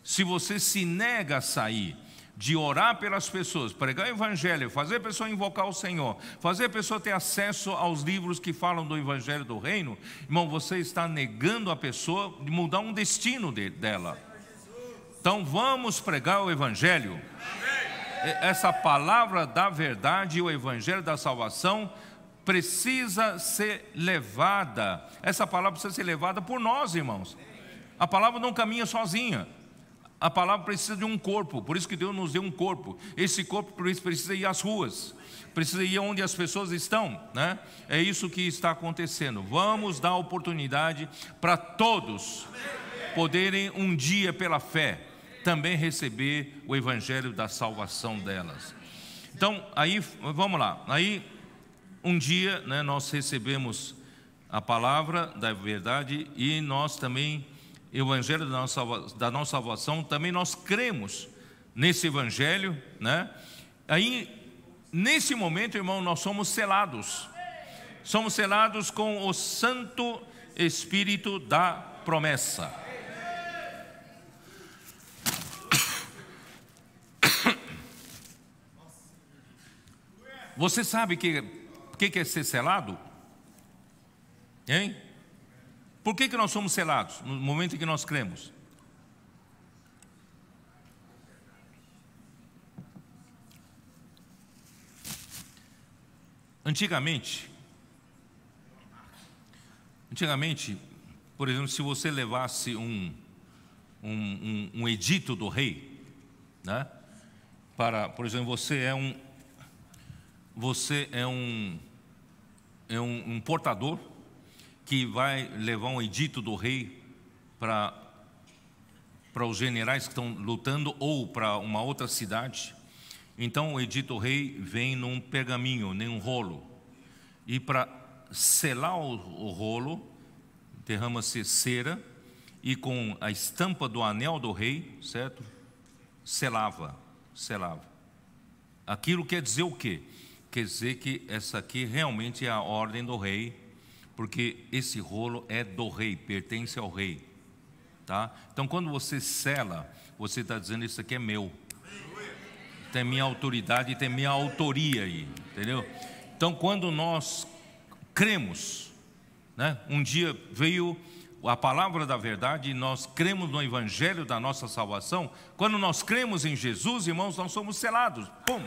Se você se nega a sair de orar pelas pessoas, pregar o evangelho, fazer a pessoa invocar o Senhor, fazer a pessoa ter acesso aos livros que falam do evangelho do reino, irmão, você está negando a pessoa de mudar um destino dela. Então vamos pregar o evangelho. Essa palavra da verdade e o evangelho da salvação precisa ser levada, essa palavra precisa ser levada por nós, irmãos. A palavra não caminha sozinha, a palavra precisa de um corpo, por isso que Deus nos deu um corpo. Esse corpo precisa ir às ruas, precisa ir onde as pessoas estão, né? É isso que está acontecendo. Vamos dar oportunidade para todos poderem um dia pela fé também receber o evangelho da salvação delas. Então, aí, vamos lá, aí um dia, né, nós recebemos a palavra da verdade e nós também, o evangelho da nossa salvação, também nós cremos nesse evangelho, né? Aí, nesse momento, irmão, nós somos selados com o Santo Espírito da promessa. Você sabe o que é ser selado? Hein? Por que nós somos selados no momento em que nós cremos? Antigamente, por exemplo, se você levasse um edito do rei, né? Por exemplo, você é um portador que vai levar um edito do rei para os generais que estão lutando ou para uma outra cidade. Então o edito do rei vem num pergaminho, num rolo, e para selar o rolo derrama-se cera e com a estampa do anel do rei, certo? Selava. Aquilo quer dizer o quê? Quer dizer que essa aqui realmente é a ordem do rei, porque esse rolo é do rei, pertence ao rei, tá? Então quando você sela, você está dizendo: isso aqui é meu, tem minha autoridade, tem minha autoria aí, entendeu? Então quando nós cremos, né? Um dia veio a palavra da verdade e nós cremos no evangelho da nossa salvação. Quando nós cremos em Jesus, irmãos, nós somos selados, pum,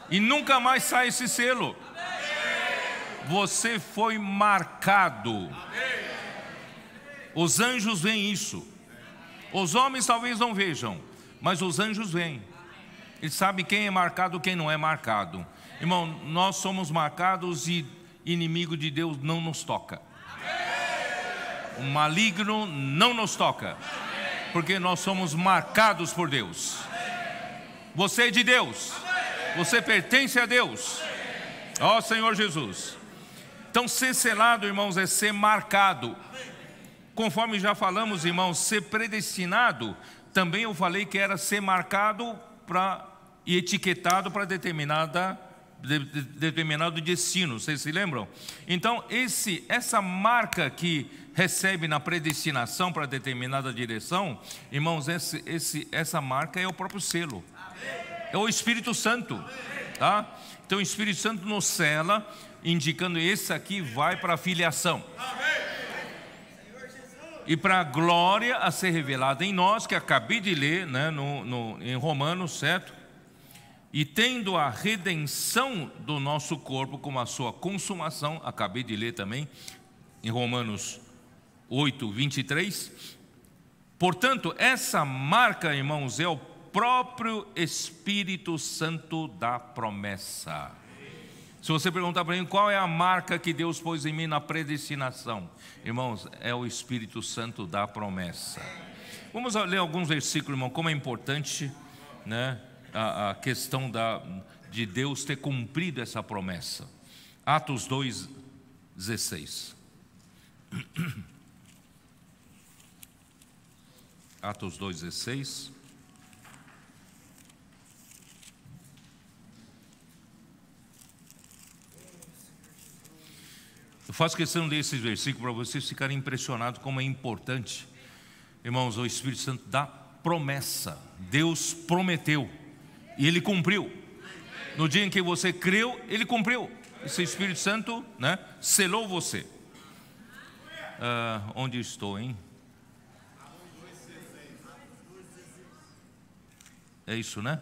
e nunca mais sai esse selo. Você foi marcado. Os anjos veem isso. Os homens talvez não vejam, mas os anjos veem. Eles sabem quem é marcado e quem não é marcado. Irmão, nós somos marcados e inimigo de Deus não nos toca. O maligno não nos toca, porque nós somos marcados por Deus. Você é de Deus. Você pertence a Deus. Ó Senhor Jesus. Então ser selado, irmãos, é ser marcado. Conforme já falamos, irmãos, ser predestinado, também eu falei que era ser marcado e etiquetado para determinado destino. Vocês se lembram? Então essa marca que recebe na predestinação para determinada direção, irmãos, essa marca é o próprio selo. É o Espírito Santo, tá? Então o Espírito Santo nos sela, indicando esse aqui vai para a filiação. E para a glória a ser revelada em nós, que acabei de ler, né, em Romanos, certo? E tendo a redenção do nosso corpo como a sua consumação, acabei de ler também, em Romanos 8, 23. Portanto, essa marca, irmãos, é o próprio Espírito Santo da promessa. Se você perguntar para mim qual é a marca que Deus pôs em mim na predestinação, irmãos, é o Espírito Santo da promessa. Vamos ler alguns versículos, irmão, como é importante, né, a questão de Deus ter cumprido essa promessa. Atos 2, 16. Atos 2, 16. Eu faço questão de ler esses versículos para vocês ficarem impressionados como é importante, irmãos, o Espírito Santo da promessa. Deus prometeu e Ele cumpriu. No dia em que você creu, Ele cumpriu. Esse Espírito Santo, né, selou você. Onde estou, hein? É isso, né?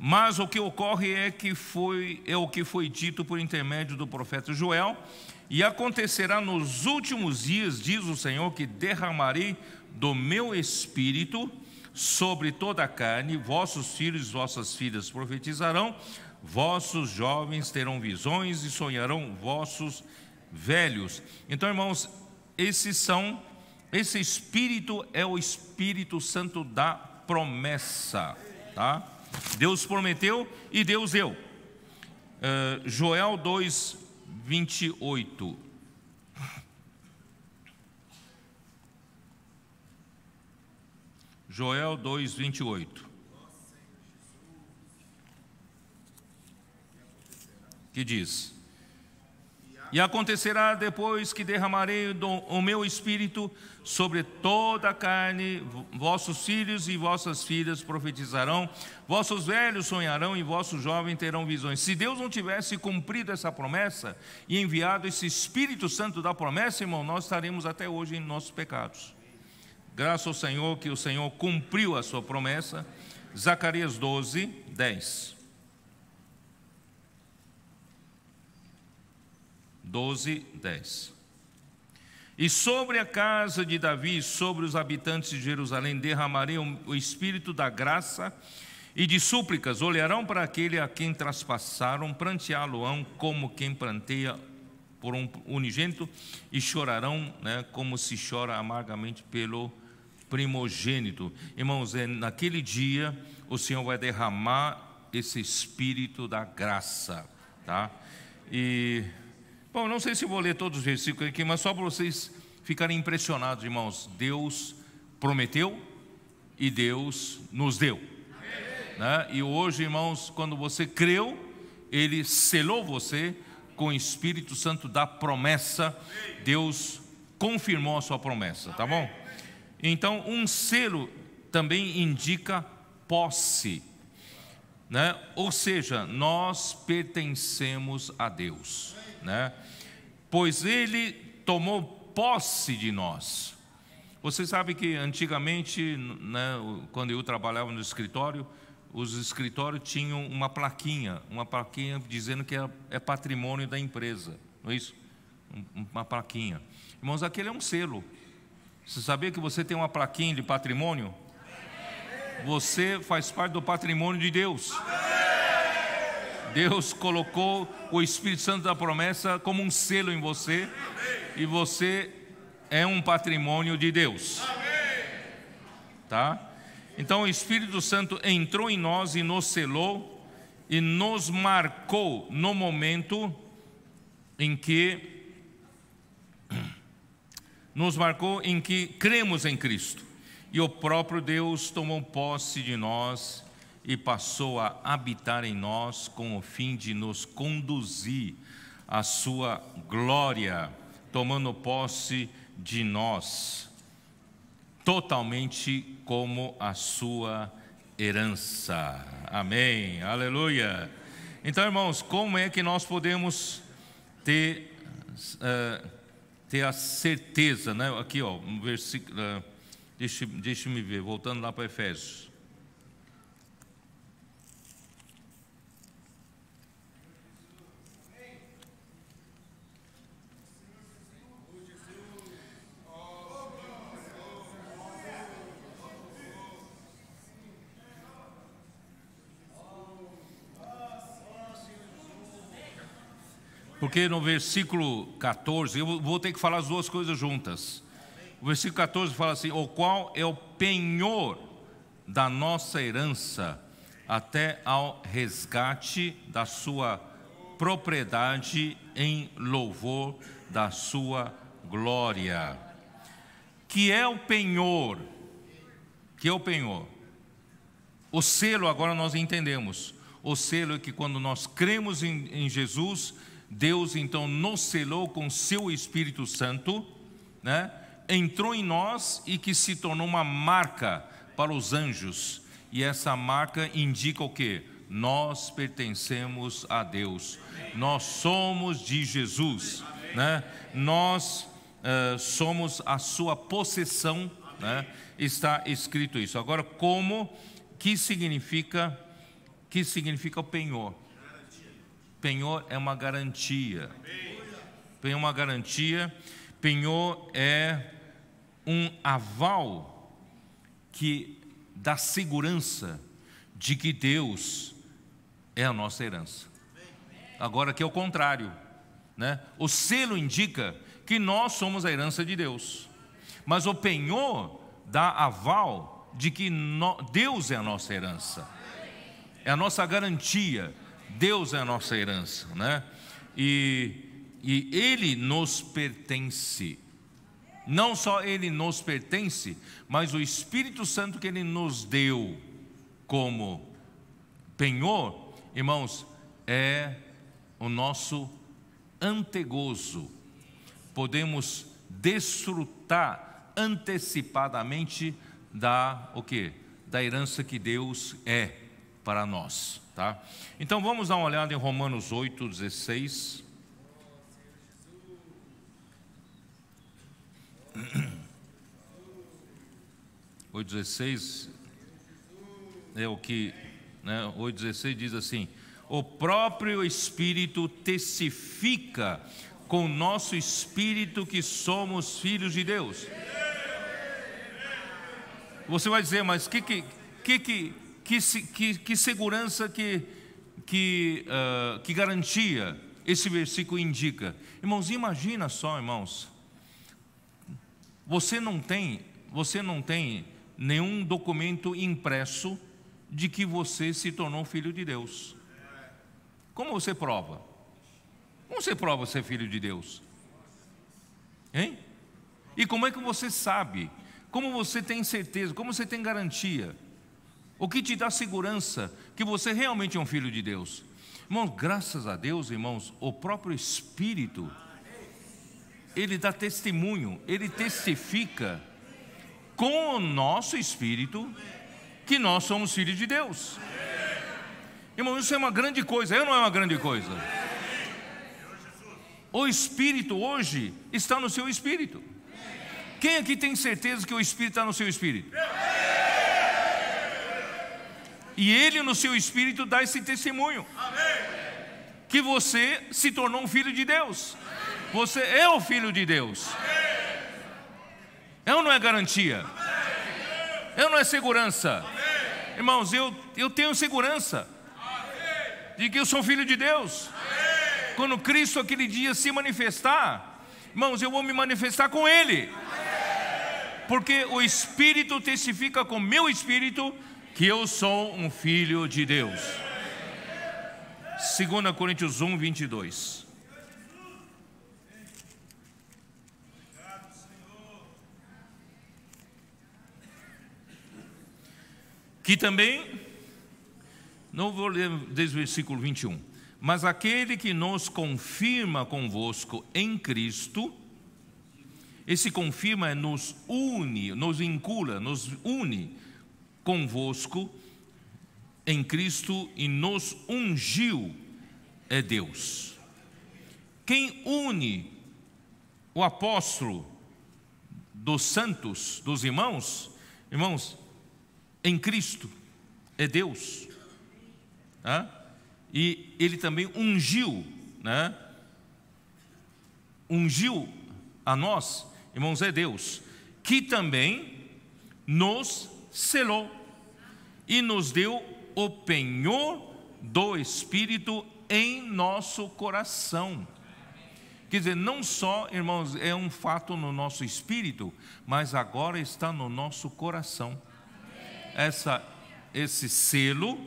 Mas o que ocorre é o que foi dito por intermédio do profeta Joel: e acontecerá nos últimos dias, diz o Senhor, que derramarei do meu espírito sobre toda a carne, vossos filhos e vossas filhas profetizarão, vossos jovens terão visões e sonharão vossos velhos. Então, irmãos, esse Espírito é o Espírito Santo da promessa, tá? Deus prometeu e Deus deu. Joel 2, 28. Joel 2, 28. Que diz: e acontecerá depois que derramarei o meu espírito sobre toda a carne, vossos filhos e vossas filhas profetizarão, vossos velhos sonharão e vossos jovens terão visões. Se Deus não tivesse cumprido essa promessa e enviado esse Espírito Santo da promessa, irmão, nós estaremos até hoje em nossos pecados. Graças ao Senhor que o Senhor cumpriu a sua promessa. Zacarias 12, 10. 12, 10. E sobre a casa de Davi, sobre os habitantes de Jerusalém, derramarei o espírito da graça e de súplicas. Olharão para aquele a quem traspassaram, pranteá-lo-ão como quem pranteia por um unigênito, e chorarão, né, como se chora amargamente pelo primogênito. Irmãos, naquele dia o Senhor vai derramar esse espírito da graça, tá? E bom, não sei se vou ler todos os versículos aqui, mas só para vocês ficarem impressionados, irmãos. Deus prometeu e Deus nos deu, né? E hoje, irmãos, quando você creu, Ele selou você com o Espírito Santo da promessa. Deus confirmou a sua promessa, tá bom? Então, um selo também indica posse, né? Ou seja, nós pertencemos a Deus, né? Pois Ele tomou posse de nós. Você sabe que antigamente, né, quando eu trabalhava no escritório, os escritórios tinham uma plaquinha dizendo que é patrimônio da empresa, não é isso? Uma plaquinha. Irmãos, aquele é um selo. Você sabia que você tem uma plaquinha de patrimônio? Você faz parte do patrimônio de Deus. Deus colocou o Espírito Santo da promessa como um selo em você, e você é um patrimônio de Deus, tá? Então o Espírito Santo entrou em nós e nos selou e nos marcou no momento em que cremos em Cristo, e o próprio Deus tomou posse de nós e passou a habitar em nós com o fim de nos conduzir à sua glória, tomando posse de nós totalmente como a sua herança. Amém, aleluia. Então, irmãos, como é que nós podemos ter a certeza, né? Aqui, ó, no versículo, deixa-me ver, voltando lá para Efésios. Porque no versículo 14, eu vou ter que falar as duas coisas juntas. O versículo 14 fala assim: o qual é o penhor da nossa herança, até ao resgate da sua propriedade, em louvor da sua glória. Que é o penhor? Que é o penhor? O selo, agora nós entendemos. O selo é que quando nós cremos em Jesus, Deus então nos selou com seu Espírito Santo, né? Entrou em nós e que se tornou uma marca para os anjos. E essa marca indica o quê? Nós pertencemos a Deus. Nós somos de Jesus, né? Nós somos a sua possessão, né? Está escrito isso. Agora, que significa o penhor? Penhor é uma garantia. Penhor é uma garantia. Penhor é um aval que dá segurança de que Deus é a nossa herança. Agora aqui é o contrário, né? O selo indica que nós somos a herança de Deus, mas o penhor dá aval de que Deus é a nossa herança. É a nossa garantia. Deus é a nossa herança, né? E Ele nos pertence. Não só Ele nos pertence, mas o Espírito Santo que Ele nos deu como penhor, irmãos, é o nosso antegozo. Podemos desfrutar antecipadamente da herança que Deus é para nós. Tá? Então vamos dar uma olhada em Romanos 8:16. O 8:16 é o que, né? 8:16 diz assim: o próprio Espírito testifica com o nosso espírito que somos filhos de Deus. Você vai dizer, mas que segurança, que garantia esse versículo indica? Irmãos, imagina só, irmãos, você não tem nenhum documento impresso de que você se tornou filho de Deus. Como você prova? Como você prova ser filho de Deus? Hein? E como é que você sabe? Como você tem certeza? Como você tem garantia? O que te dá segurança que você realmente é um filho de Deus? Irmãos, graças a Deus, irmãos, o próprio Espírito, Ele dá testemunho, Ele testifica com o nosso Espírito que nós somos filhos de Deus. Irmão, isso é uma grande coisa, não é uma grande coisa? O Espírito hoje está no seu Espírito. Quem aqui tem certeza que o Espírito está no seu Espírito? E Ele no seu Espírito dá esse testemunho, que você se tornou um filho de Deus. Você é o filho de Deus. É ou não é garantia? É ou não é segurança? Irmãos, eu tenho segurança de que eu sou filho de Deus. Quando Cristo aquele dia se manifestar, irmãos, eu vou me manifestar com Ele, porque o Espírito testifica com o meu Espírito que eu sou um filho de Deus. 2 Coríntios 1:22. Que também, não vou ler desde o versículo 21, mas aquele que nos confirma convosco em Cristo, esse confirma nos une, nos vincula, nos une convosco em Cristo e nos ungiu é Deus. Quem une o apóstolo dos santos, dos irmãos, em Cristo, é Deus. E Ele também ungiu, ungiu a nós, irmãos, é Deus, que também nos selou e nos deu o penhor do Espírito em nosso coração. Quer dizer, não só, irmãos, é um fato no nosso espírito, mas agora está no nosso coração. Esse selo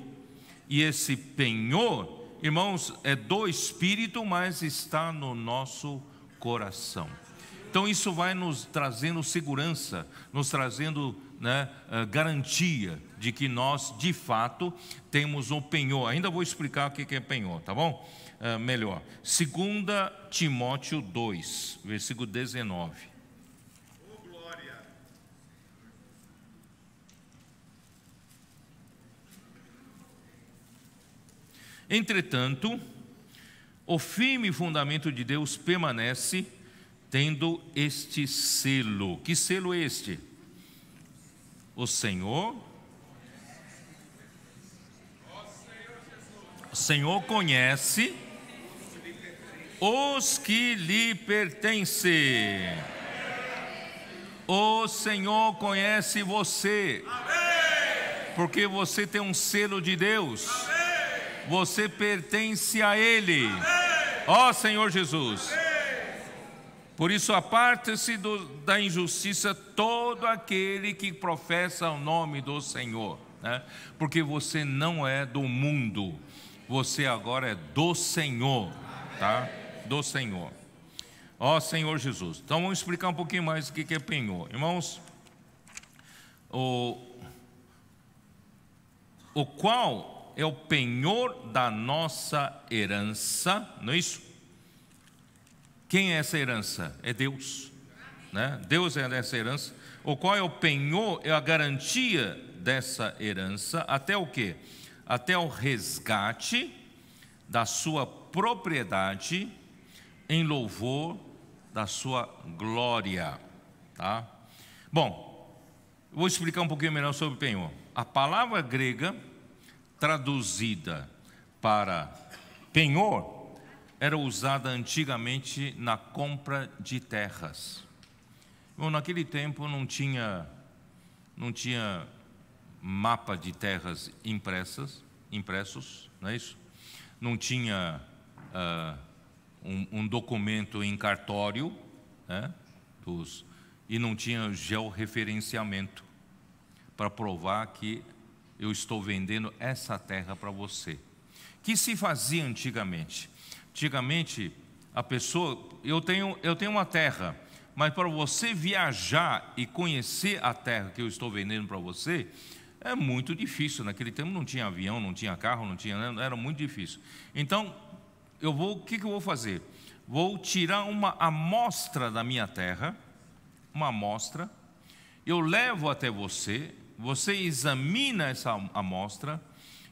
e esse penhor, irmãos, é do Espírito, mas está no nosso coração. Então isso vai nos trazendo segurança, nos trazendo garantia de que nós, de fato, temos um penhor. Ainda vou explicar o que é penhor, tá bom? Melhor. 2 Timóteo 2, versículo 19. Oh, glória! Entretanto, o firme fundamento de Deus permanece, tendo este selo. Que selo é este? O Senhor conhece os que lhe pertencem. O Senhor conhece você, porque você tem um selo de Deus. Você pertence a Ele. Ó Senhor Jesus. Por isso, aparte-se da injustiça todo aquele que professa o nome do Senhor, porque você não é do mundo, você agora é do Senhor, tá? Do Senhor. Ó Senhor Jesus. Então vamos explicar um pouquinho mais o que é penhor. Irmãos, o qual é o penhor da nossa herança, não é isso? Quem é essa herança? É Deus, Deus é essa herança. O qual é o penhor, é a garantia dessa herança, até o quê? Até o resgate da sua propriedade em louvor da sua glória, tá? Bom, vou explicar um pouquinho melhor sobre penhor. A palavra grega traduzida para penhor era usada antigamente na compra de terras. Bom, naquele tempo não tinha mapa de terras impressos, não é isso? Não tinha um documento em cartório, e não tinha georreferenciamento para provar que eu estou vendendo essa terra para você. O que se fazia antigamente? Antigamente, a pessoa, eu tenho uma terra, mas para você viajar e conhecer a terra que eu estou vendendo para você, é muito difícil. Naquele tempo não tinha avião, não tinha carro, era muito difícil. Então, o que eu vou fazer? Vou tirar uma amostra da minha terra, uma amostra, eu levo até você, você examina essa amostra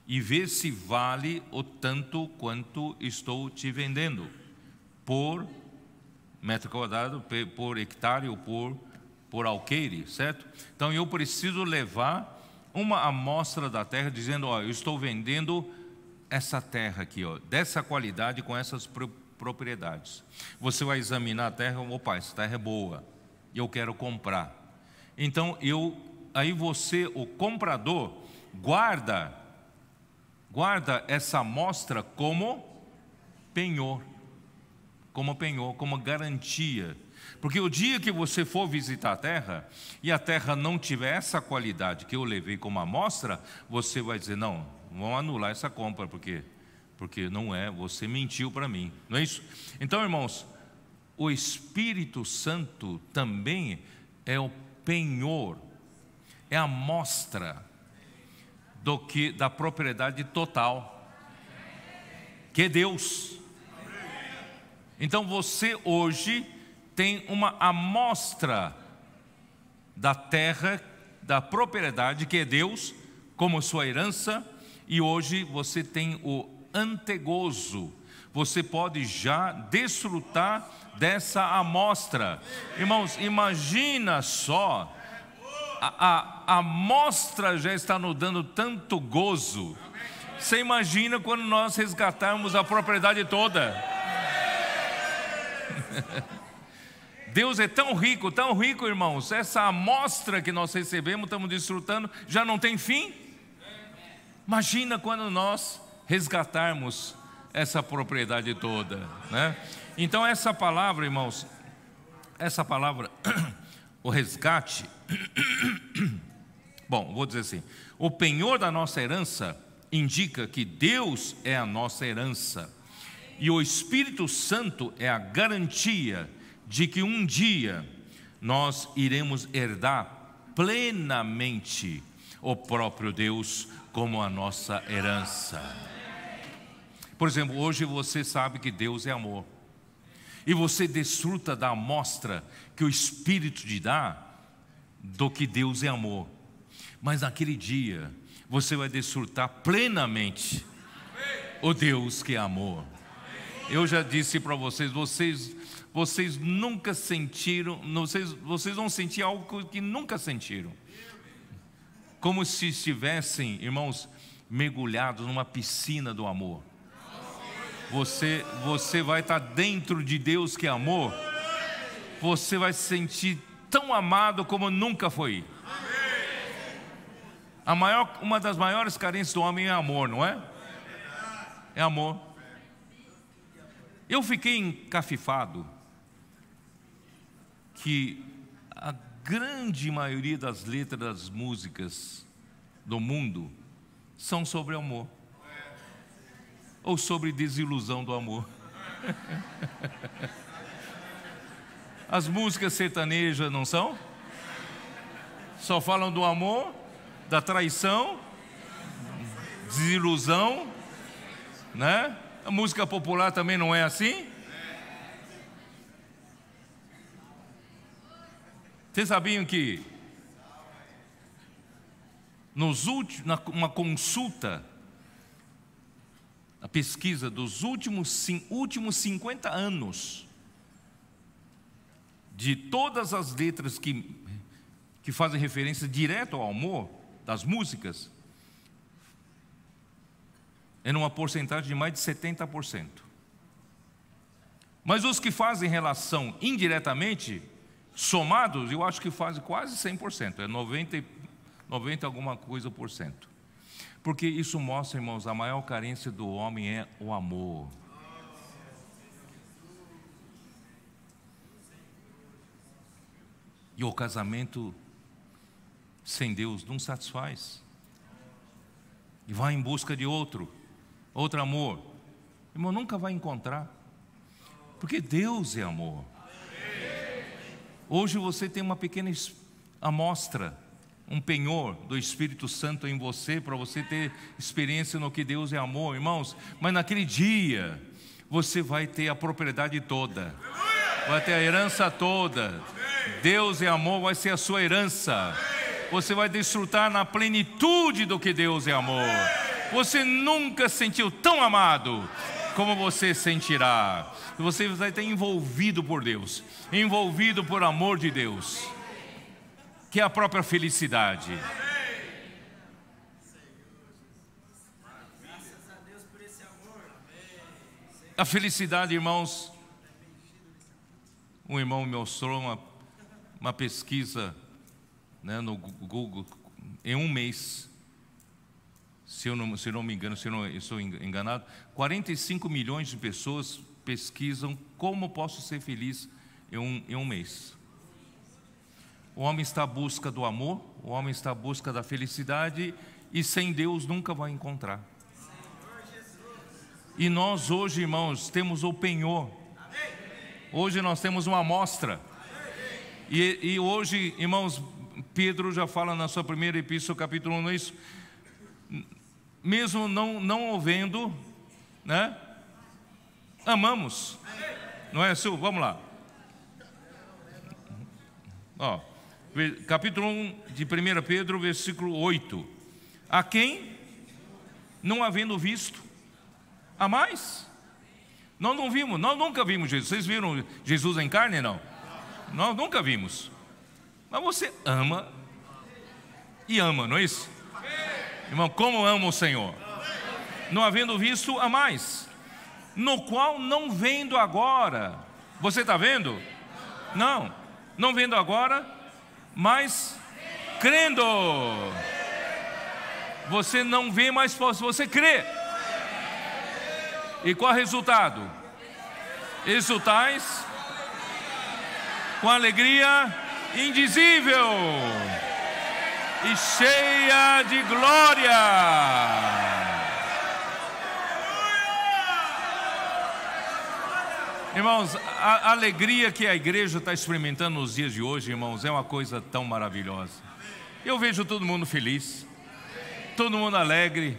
e vê se vale o tanto quanto estou te vendendo, por metro quadrado, por hectare ou por alqueire, certo? Então eu preciso levar uma amostra da terra dizendo, eu estou vendendo essa terra aqui, dessa qualidade, com essas propriedades. Você vai examinar a terra, essa terra é boa, eu quero comprar. Então aí você, o comprador, guarda essa amostra como penhor, como garantia. Porque o dia que você for visitar a terra e a terra não tiver essa qualidade que eu levei como amostra, você vai dizer, não, vão anular essa compra, porque não é, você mentiu para mim, não é isso? Então, irmãos, o Espírito Santo também é o penhor, é a amostra da propriedade total, que é Deus. Então você hoje tem uma amostra da terra, da propriedade que é Deus, como sua herança, e hoje você tem o antegozo, você pode já desfrutar dessa amostra. Irmãos, imagina só, a amostra já está nos dando tanto gozo. Você imagina quando nós resgatarmos a propriedade toda. Deus é tão rico, irmãos. Essa amostra que nós recebemos, estamos desfrutando, já não tem fim. Imagina quando nós resgatarmos essa propriedade toda, né? Então essa palavra, irmãos, essa palavra, o resgate, bom, vou dizer assim, o penhor da nossa herança indica que Deus é a nossa herança, e o Espírito Santo é a garantia de que um dia nós iremos herdar plenamente o próprio Deus como a nossa herança. Por exemplo, hoje você sabe que Deus é amor, e você desfruta da amostra que o Espírito te dá do que Deus é amor. Mas naquele dia você vai desfrutar plenamente o Deus que é amor. Eu já disse para vocês, vocês nunca sentiram, vocês vão sentir algo que nunca sentiram. Como se estivessem, irmãos, mergulhados numa piscina do amor. Você vai estar dentro de Deus que é amor. Você vai se sentir tão amado como nunca foi. Uma das maiores carências do homem é amor, não é? É amor. Eu fiquei encafifado que a grande maioria das letras das músicas do mundo são sobre amor, ou sobre desilusão do amor. As músicas sertanejas não são? Só falam do amor, da traição, desilusão, né? A música popular também não é assim? Vocês sabiam que uma consulta, a pesquisa dos últimos 50 anos, de todas as letras que fazem referência direto ao amor, das músicas, é numa porcentagem de mais de 70%. Mas os que fazem relação indiretamente, somados, eu acho que fazem quase 100%, é 90 alguma coisa por cento. Porque isso mostra, irmãos, a maior carência do homem é o amor. E o casamento sem Deus não satisfaz. E vai em busca de outro amor. Irmão, nunca vai encontrar. Porque Deus é amor. Hoje você tem uma pequena amostra, um penhor do Espírito Santo em você, para você ter experiência no que Deus é amor, irmãos. Mas naquele dia você vai ter a propriedade toda, vai ter a herança toda. Deus é amor, vai ser a sua herança. Você vai desfrutar na plenitude do que Deus é amor. Você nunca se sentiu tão amado como você sentirá. Você vai estar envolvido por Deus, envolvido por amor de Deus, que é a própria felicidade. A felicidade, irmãos, um irmão me mostrou uma pesquisa, né, no Google, em um mês, se eu não me engano, se eu não estou enganado, 45 milhões de pessoas pesquisam como posso ser feliz em um mês. O homem está à busca do amor, o homem está à busca da felicidade, e sem Deus nunca vai encontrar. E nós hoje, irmãos, temos o penhor. Hoje nós temos uma amostra. E hoje, irmãos, Pedro já fala na sua primeira epístola, capítulo 1, isso, mesmo não ouvindo, né? Amamos. Não é, Sul? Vamos lá. Ó, capítulo 1 de 1 Pedro, versículo 8. A quem, não havendo visto, a mais, Nós não vimos, nós nunca vimos Jesus. Vocês viram Jesus em carne, não? Nós nunca vimos. Mas você ama e ama, não é isso? Irmão, como ama o Senhor? Não havendo visto, a mais, no qual não vendo agora. Você está vendo? Não, não vendo agora, mas crendo. Você não vê, mas você crê. E qual é o resultado? Exultais com alegria indizível e cheia de glória. Irmãos, a alegria que a igreja está experimentando nos dias de hoje, irmãos, é uma coisa tão maravilhosa. Eu vejo todo mundo feliz, todo mundo alegre,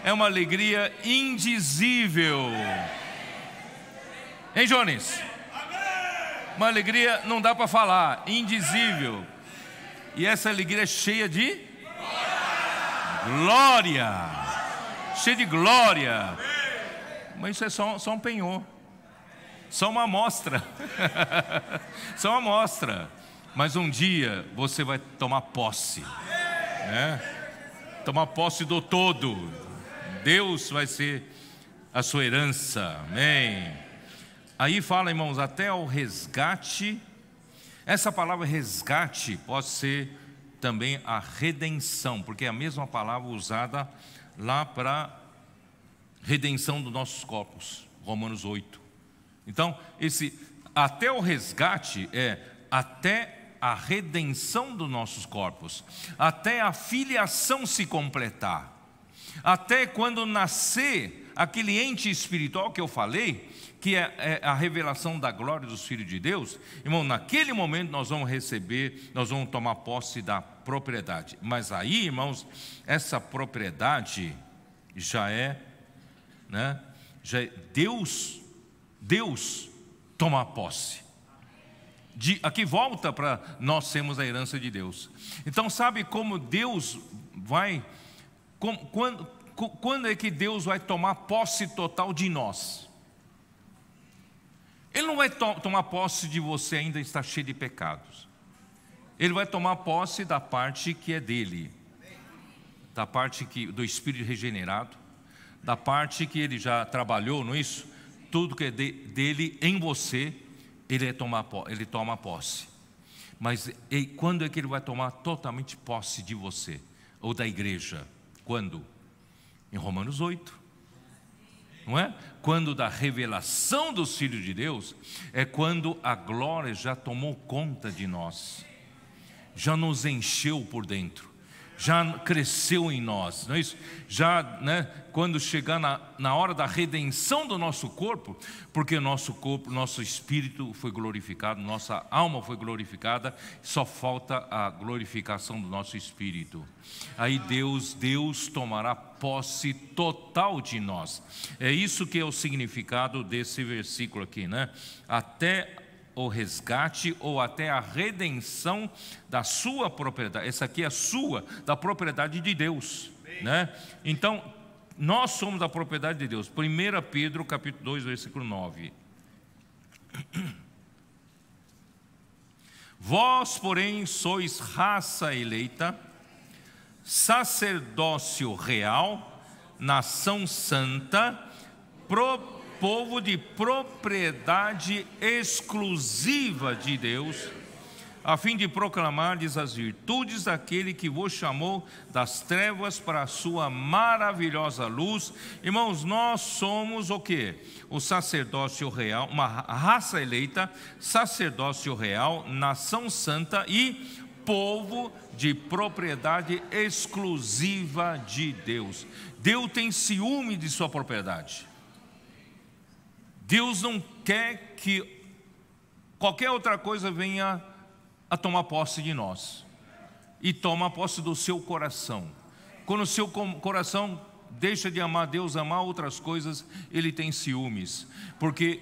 é uma alegria indizível. Hein, Jones? Uma alegria não dá para falar, indizível. E essa alegria é cheia de glória. Cheia de glória. Mas isso é só um penhor, só uma amostra. Só uma amostra. Mas um dia você vai tomar posse, tomar posse do todo. Deus vai ser a sua herança. Amém. Aí fala, irmãos, até o resgate. Essa palavra resgate pode ser também a redenção, porque é a mesma palavra usada lá para redenção dos nossos corpos, Romanos 8. Então, esse até o resgate é até a redenção dos nossos corpos, até a filiação se completar, até quando nascer aquele ente espiritual que eu falei, que é a revelação da glória dos filhos de Deus. Irmão, naquele momento nós vamos receber, nós vamos tomar posse da propriedade. Mas aí, irmãos, essa propriedade já é Deus tomar posse. Aqui volta para nós sermos a herança de Deus. Então, sabe como Deus vai, quando é que Deus vai tomar posse total de nós? Ele não vai tomar posse de você ainda estar cheio de pecados. Ele vai tomar posse da parte que é dele, da parte do Espírito regenerado, da parte que ele já trabalhou, não é isso? Tudo que é dele em você, ele toma posse. Mas quando é que ele vai tomar totalmente posse de você ou da igreja? Quando? Em Romanos 8. Não é? Quando da revelação dos filhos de Deus, é quando a glória já tomou conta de nós, já nos encheu por dentro, já cresceu em nós, não é isso? Já, quando chegar na hora da redenção do nosso corpo, porque nosso corpo, nosso espírito foi glorificado, nossa alma foi glorificada, só falta a glorificação do nosso espírito. Aí Deus tomará posse total de nós. É isso que é o significado desse versículo aqui, Até o resgate ou até a redenção da sua propriedade. Essa aqui é a sua, da propriedade de Deus, Então, nós somos da propriedade de Deus. 1 Pedro capítulo 2, versículo 9. Vós, porém, sois raça eleita, sacerdócio real, nação santa, povo de propriedade exclusiva de Deus, a fim de proclamardes as virtudes daquele que vos chamou das trevas para a sua maravilhosa luz. Irmãos, nós somos o quê? O sacerdócio real, uma raça eleita, sacerdócio real, nação santa e povo de propriedade exclusiva de Deus. Deus tem ciúme de sua propriedade. Deus não quer que qualquer outra coisa venha a tomar posse de nós. E toma posse do seu coração. Quando o seu coração deixa de amar Deus, amar outras coisas, ele tem ciúmes. Porque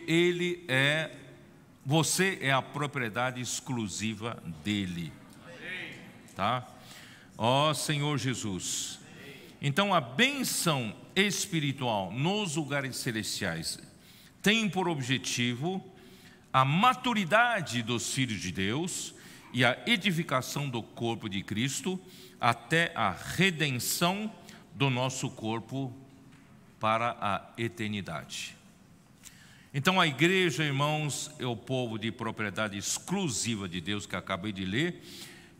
você é a propriedade exclusiva dele. Tá? Ó Senhor Jesus. Então a bênção espiritual nos lugares celestiais tem por objetivo a maturidade dos filhos de Deus e a edificação do corpo de Cristo até a redenção do nosso corpo para a eternidade. Então a igreja, irmãos, é o povo de propriedade exclusiva de Deus que acabei de ler,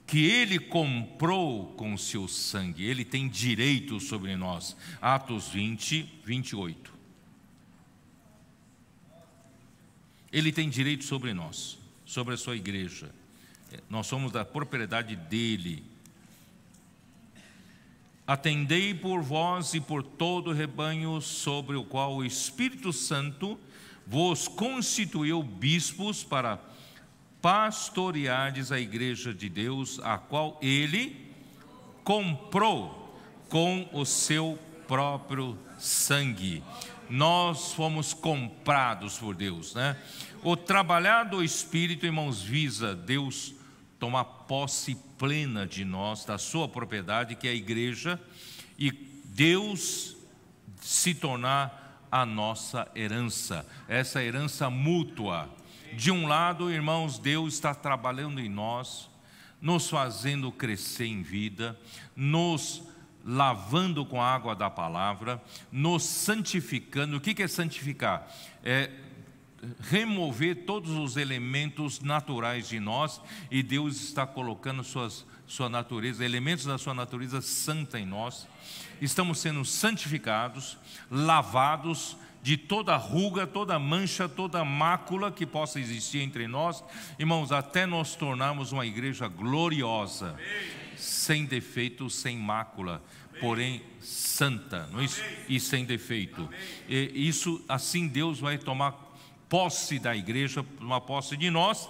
que Ele comprou com o seu sangue. Ele tem direito sobre nós. Atos 20, 28. Ele tem direito sobre nós, sobre a sua igreja. Nós somos da propriedade dEle. Atendei por vós e por todo o rebanho sobre o qual o Espírito Santo vos constituiu bispos para pastoreardes a igreja de Deus, a qual Ele comprou com o seu próprio sangue. Nós fomos comprados por Deus, né? O trabalhar do Espírito, irmãos, visa Deus tomar posse plena de nós, da sua propriedade, que é a igreja, e Deus se tornar a nossa herança, essa herança mútua. De um lado, irmãos, Deus está trabalhando em nós, nos fazendo crescer em vida, nos lavando com a água da palavra, nos santificando. O que é santificar? É remover todos os elementos naturais de nós, e Deus está colocando sua natureza, elementos da sua natureza santa em nós. Estamos sendo santificados, lavados de toda ruga, toda mancha, toda mácula que possa existir entre nós, irmãos, até nós tornarmos uma igreja gloriosa, sem defeito, sem mácula, porém santa, não é isso? E sem defeito. E isso, assim Deus vai tomar posse da igreja, tomar posse de nós.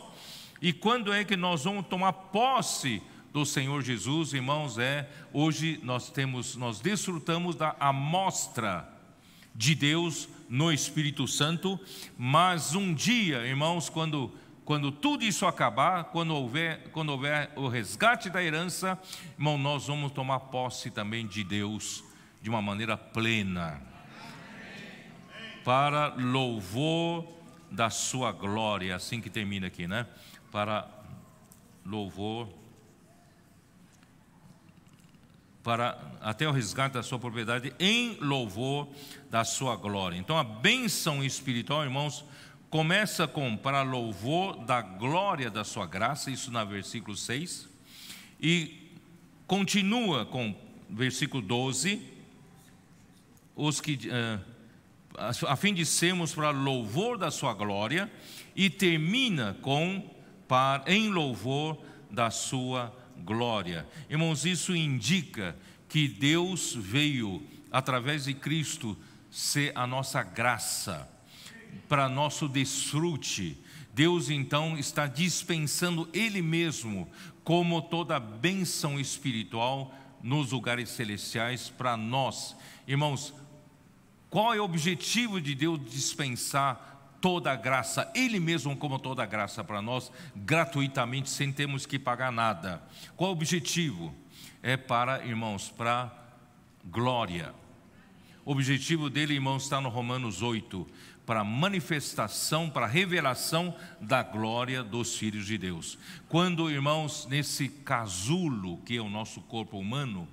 E quando é que nós vamos tomar posse do Senhor Jesus, irmãos? Hoje nós desfrutamos da amostra de Deus no Espírito Santo, mas um dia, irmãos, quando tudo isso acabar, quando houver o resgate da herança, irmão, nós vamos tomar posse também de Deus de uma maneira plena, para louvor da sua glória. Assim que termina aqui, né? Para louvor, até o resgate da sua propriedade, em louvor da sua glória. Então a bênção espiritual, irmãos, começa para louvor da glória da sua graça, isso no versículo 6, e continua com versículo 12, a fim de sermos para louvor da sua glória, e termina em louvor da sua glória. Irmãos, isso indica que Deus veio, através de Cristo, ser a nossa graça, para nosso desfrute. Deus então está dispensando Ele mesmo, como toda bênção espiritual nos lugares celestiais para nós. Irmãos, qual é o objetivo de Deus dispensar toda a graça? Ele mesmo como toda a graça para nós, gratuitamente, sem termos que pagar nada. Qual é o objetivo? Irmãos, para glória. O objetivo dele, irmãos, está no Romanos 8, para manifestação, para revelação da glória dos filhos de Deus. Quando, irmãos, nesse casulo que é o nosso corpo humano,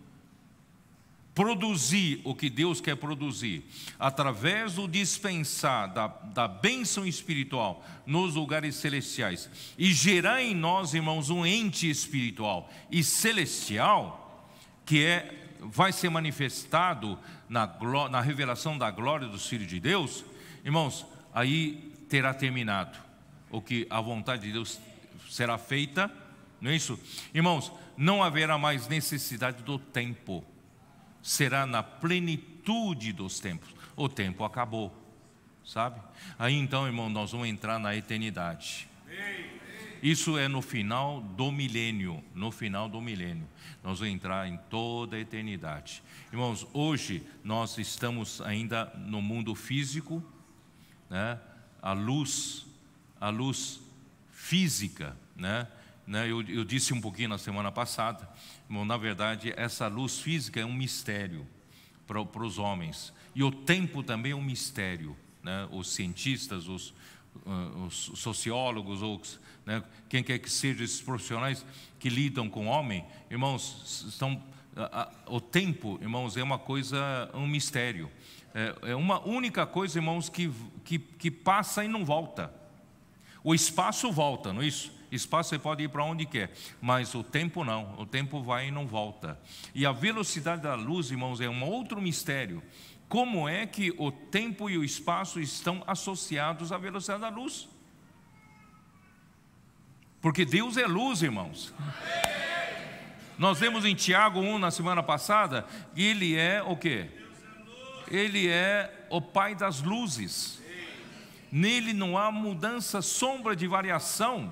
produzir o que Deus quer produzir, através do dispensar da bênção espiritual nos lugares celestiais, e gerar em nós, irmãos, um ente espiritual e celestial, que vai ser manifestado na revelação da glória dos filhos de Deus, irmãos, aí terá terminado o que a vontade de Deus será feita, não é isso? Irmãos, não haverá mais necessidade do tempo, será na plenitude dos tempos. O tempo acabou, sabe? Aí então, irmão, nós vamos entrar na eternidade. Isso é no final do milênio. No final do milênio nós vamos entrar em toda a eternidade. Irmãos, hoje nós estamos ainda no mundo físico, né? A luz física, né? Eu disse um pouquinho na semana passada, irmão, na verdade essa luz física é um mistério para os homens, e o tempo também é um mistério, né, os cientistas, os sociólogos, ou, né, quem quer que seja esses profissionais que lidam com o homem, irmãos, o tempo, irmãos, é uma coisa, um mistério. É uma única coisa, irmãos, que passa e não volta. O espaço volta, não é isso? Espaço você pode ir para onde quer, mas o tempo não. O tempo vai e não volta. E a velocidade da luz, irmãos, é um outro mistério. Como é que o tempo e o espaço estão associados à velocidade da luz? Porque Deus é luz, irmãos. Nós vemos em Tiago 1 na semana passada, e Ele é o quê? Ele é o Pai das luzes. Nele não há mudança, sombra de variação,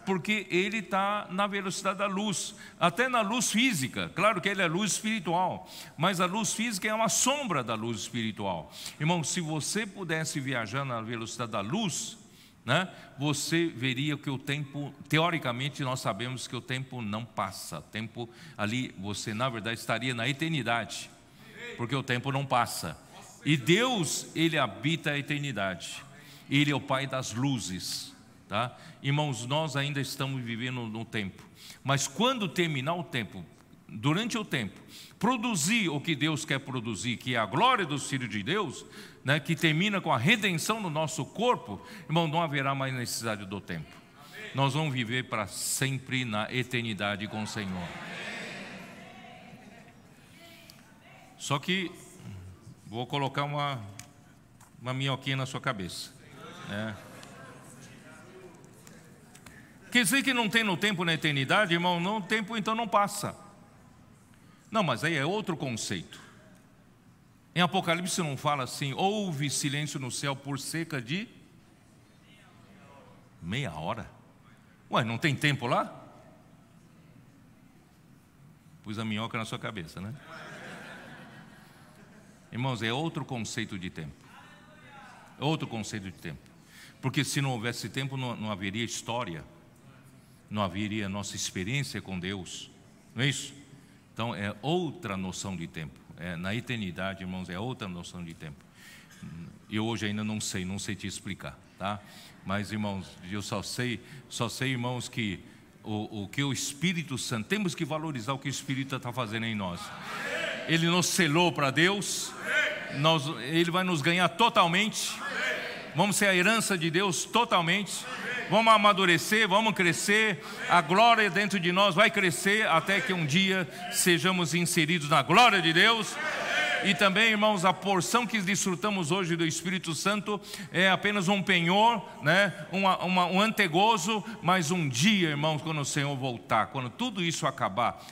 porque Ele está na velocidade da luz, até na luz física. Claro que Ele é luz espiritual, mas a luz física é uma sombra da luz espiritual. Irmão, se você pudesse viajar na velocidade da luz, né, você veria que o tempo, teoricamente nós sabemos que o tempo não passa. O tempo ali, você na verdade estaria na eternidade, porque o tempo não passa. E Deus, Ele habita a eternidade. Ele é o Pai das luzes. Tá? Irmãos, nós ainda estamos vivendo no tempo, mas quando terminar o tempo, durante o tempo, produzir o que Deus quer produzir, que é a glória dos filhos de Deus, né, que termina com a redenção do nosso corpo, irmão, não haverá mais necessidade do tempo. Nós vamos viver para sempre na eternidade com o Senhor. Só que vou colocar uma minhoquinha na sua cabeça, né? Quer dizer que não tem no tempo na eternidade, irmão? Não, o tempo então não passa. Não, mas aí é outro conceito. Em Apocalipse não fala assim: houve silêncio no céu por cerca de meia hora. Ué, não tem tempo lá? Pus a minhoca na sua cabeça, né? Irmãos, é outro conceito de tempo. É outro conceito de tempo. Porque se não houvesse tempo, não haveria história. Não haveria nossa experiência com Deus, não é isso? Então é outra noção de tempo. Na eternidade, irmãos, é outra noção de tempo. Eu hoje ainda não sei te explicar, tá? Mas, irmãos, eu só sei, irmãos, que o que o Espírito Santo, temos que valorizar o que o Espírito está fazendo em nós. Ele nos selou para Deus, Ele vai nos ganhar totalmente, vamos ser a herança de Deus totalmente. Vamos amadurecer, vamos crescer, a glória dentro de nós vai crescer até que um dia sejamos inseridos na glória de Deus. E também, irmãos, a porção que desfrutamos hoje do Espírito Santo é apenas um penhor, né? um antegozo, mas um dia, irmãos, quando o Senhor voltar, quando tudo isso acabar,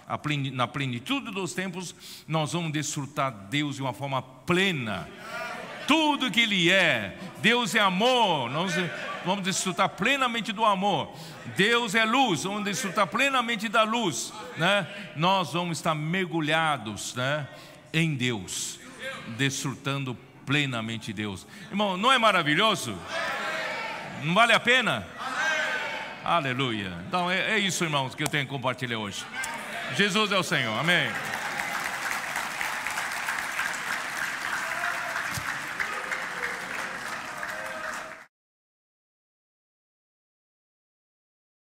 na plenitude dos tempos, nós vamos desfrutar Deus de uma forma plena. Tudo que Ele é. Deus é amor, nós vamos desfrutar plenamente do amor. Deus é luz, vamos desfrutar plenamente da luz, né? Nós vamos estar mergulhados, né, em Deus, desfrutando plenamente Deus. Irmão, não é maravilhoso? Não vale a pena? Aleluia. Então é isso, irmãos, que eu tenho que compartilhar hoje. Jesus é o Senhor, amém.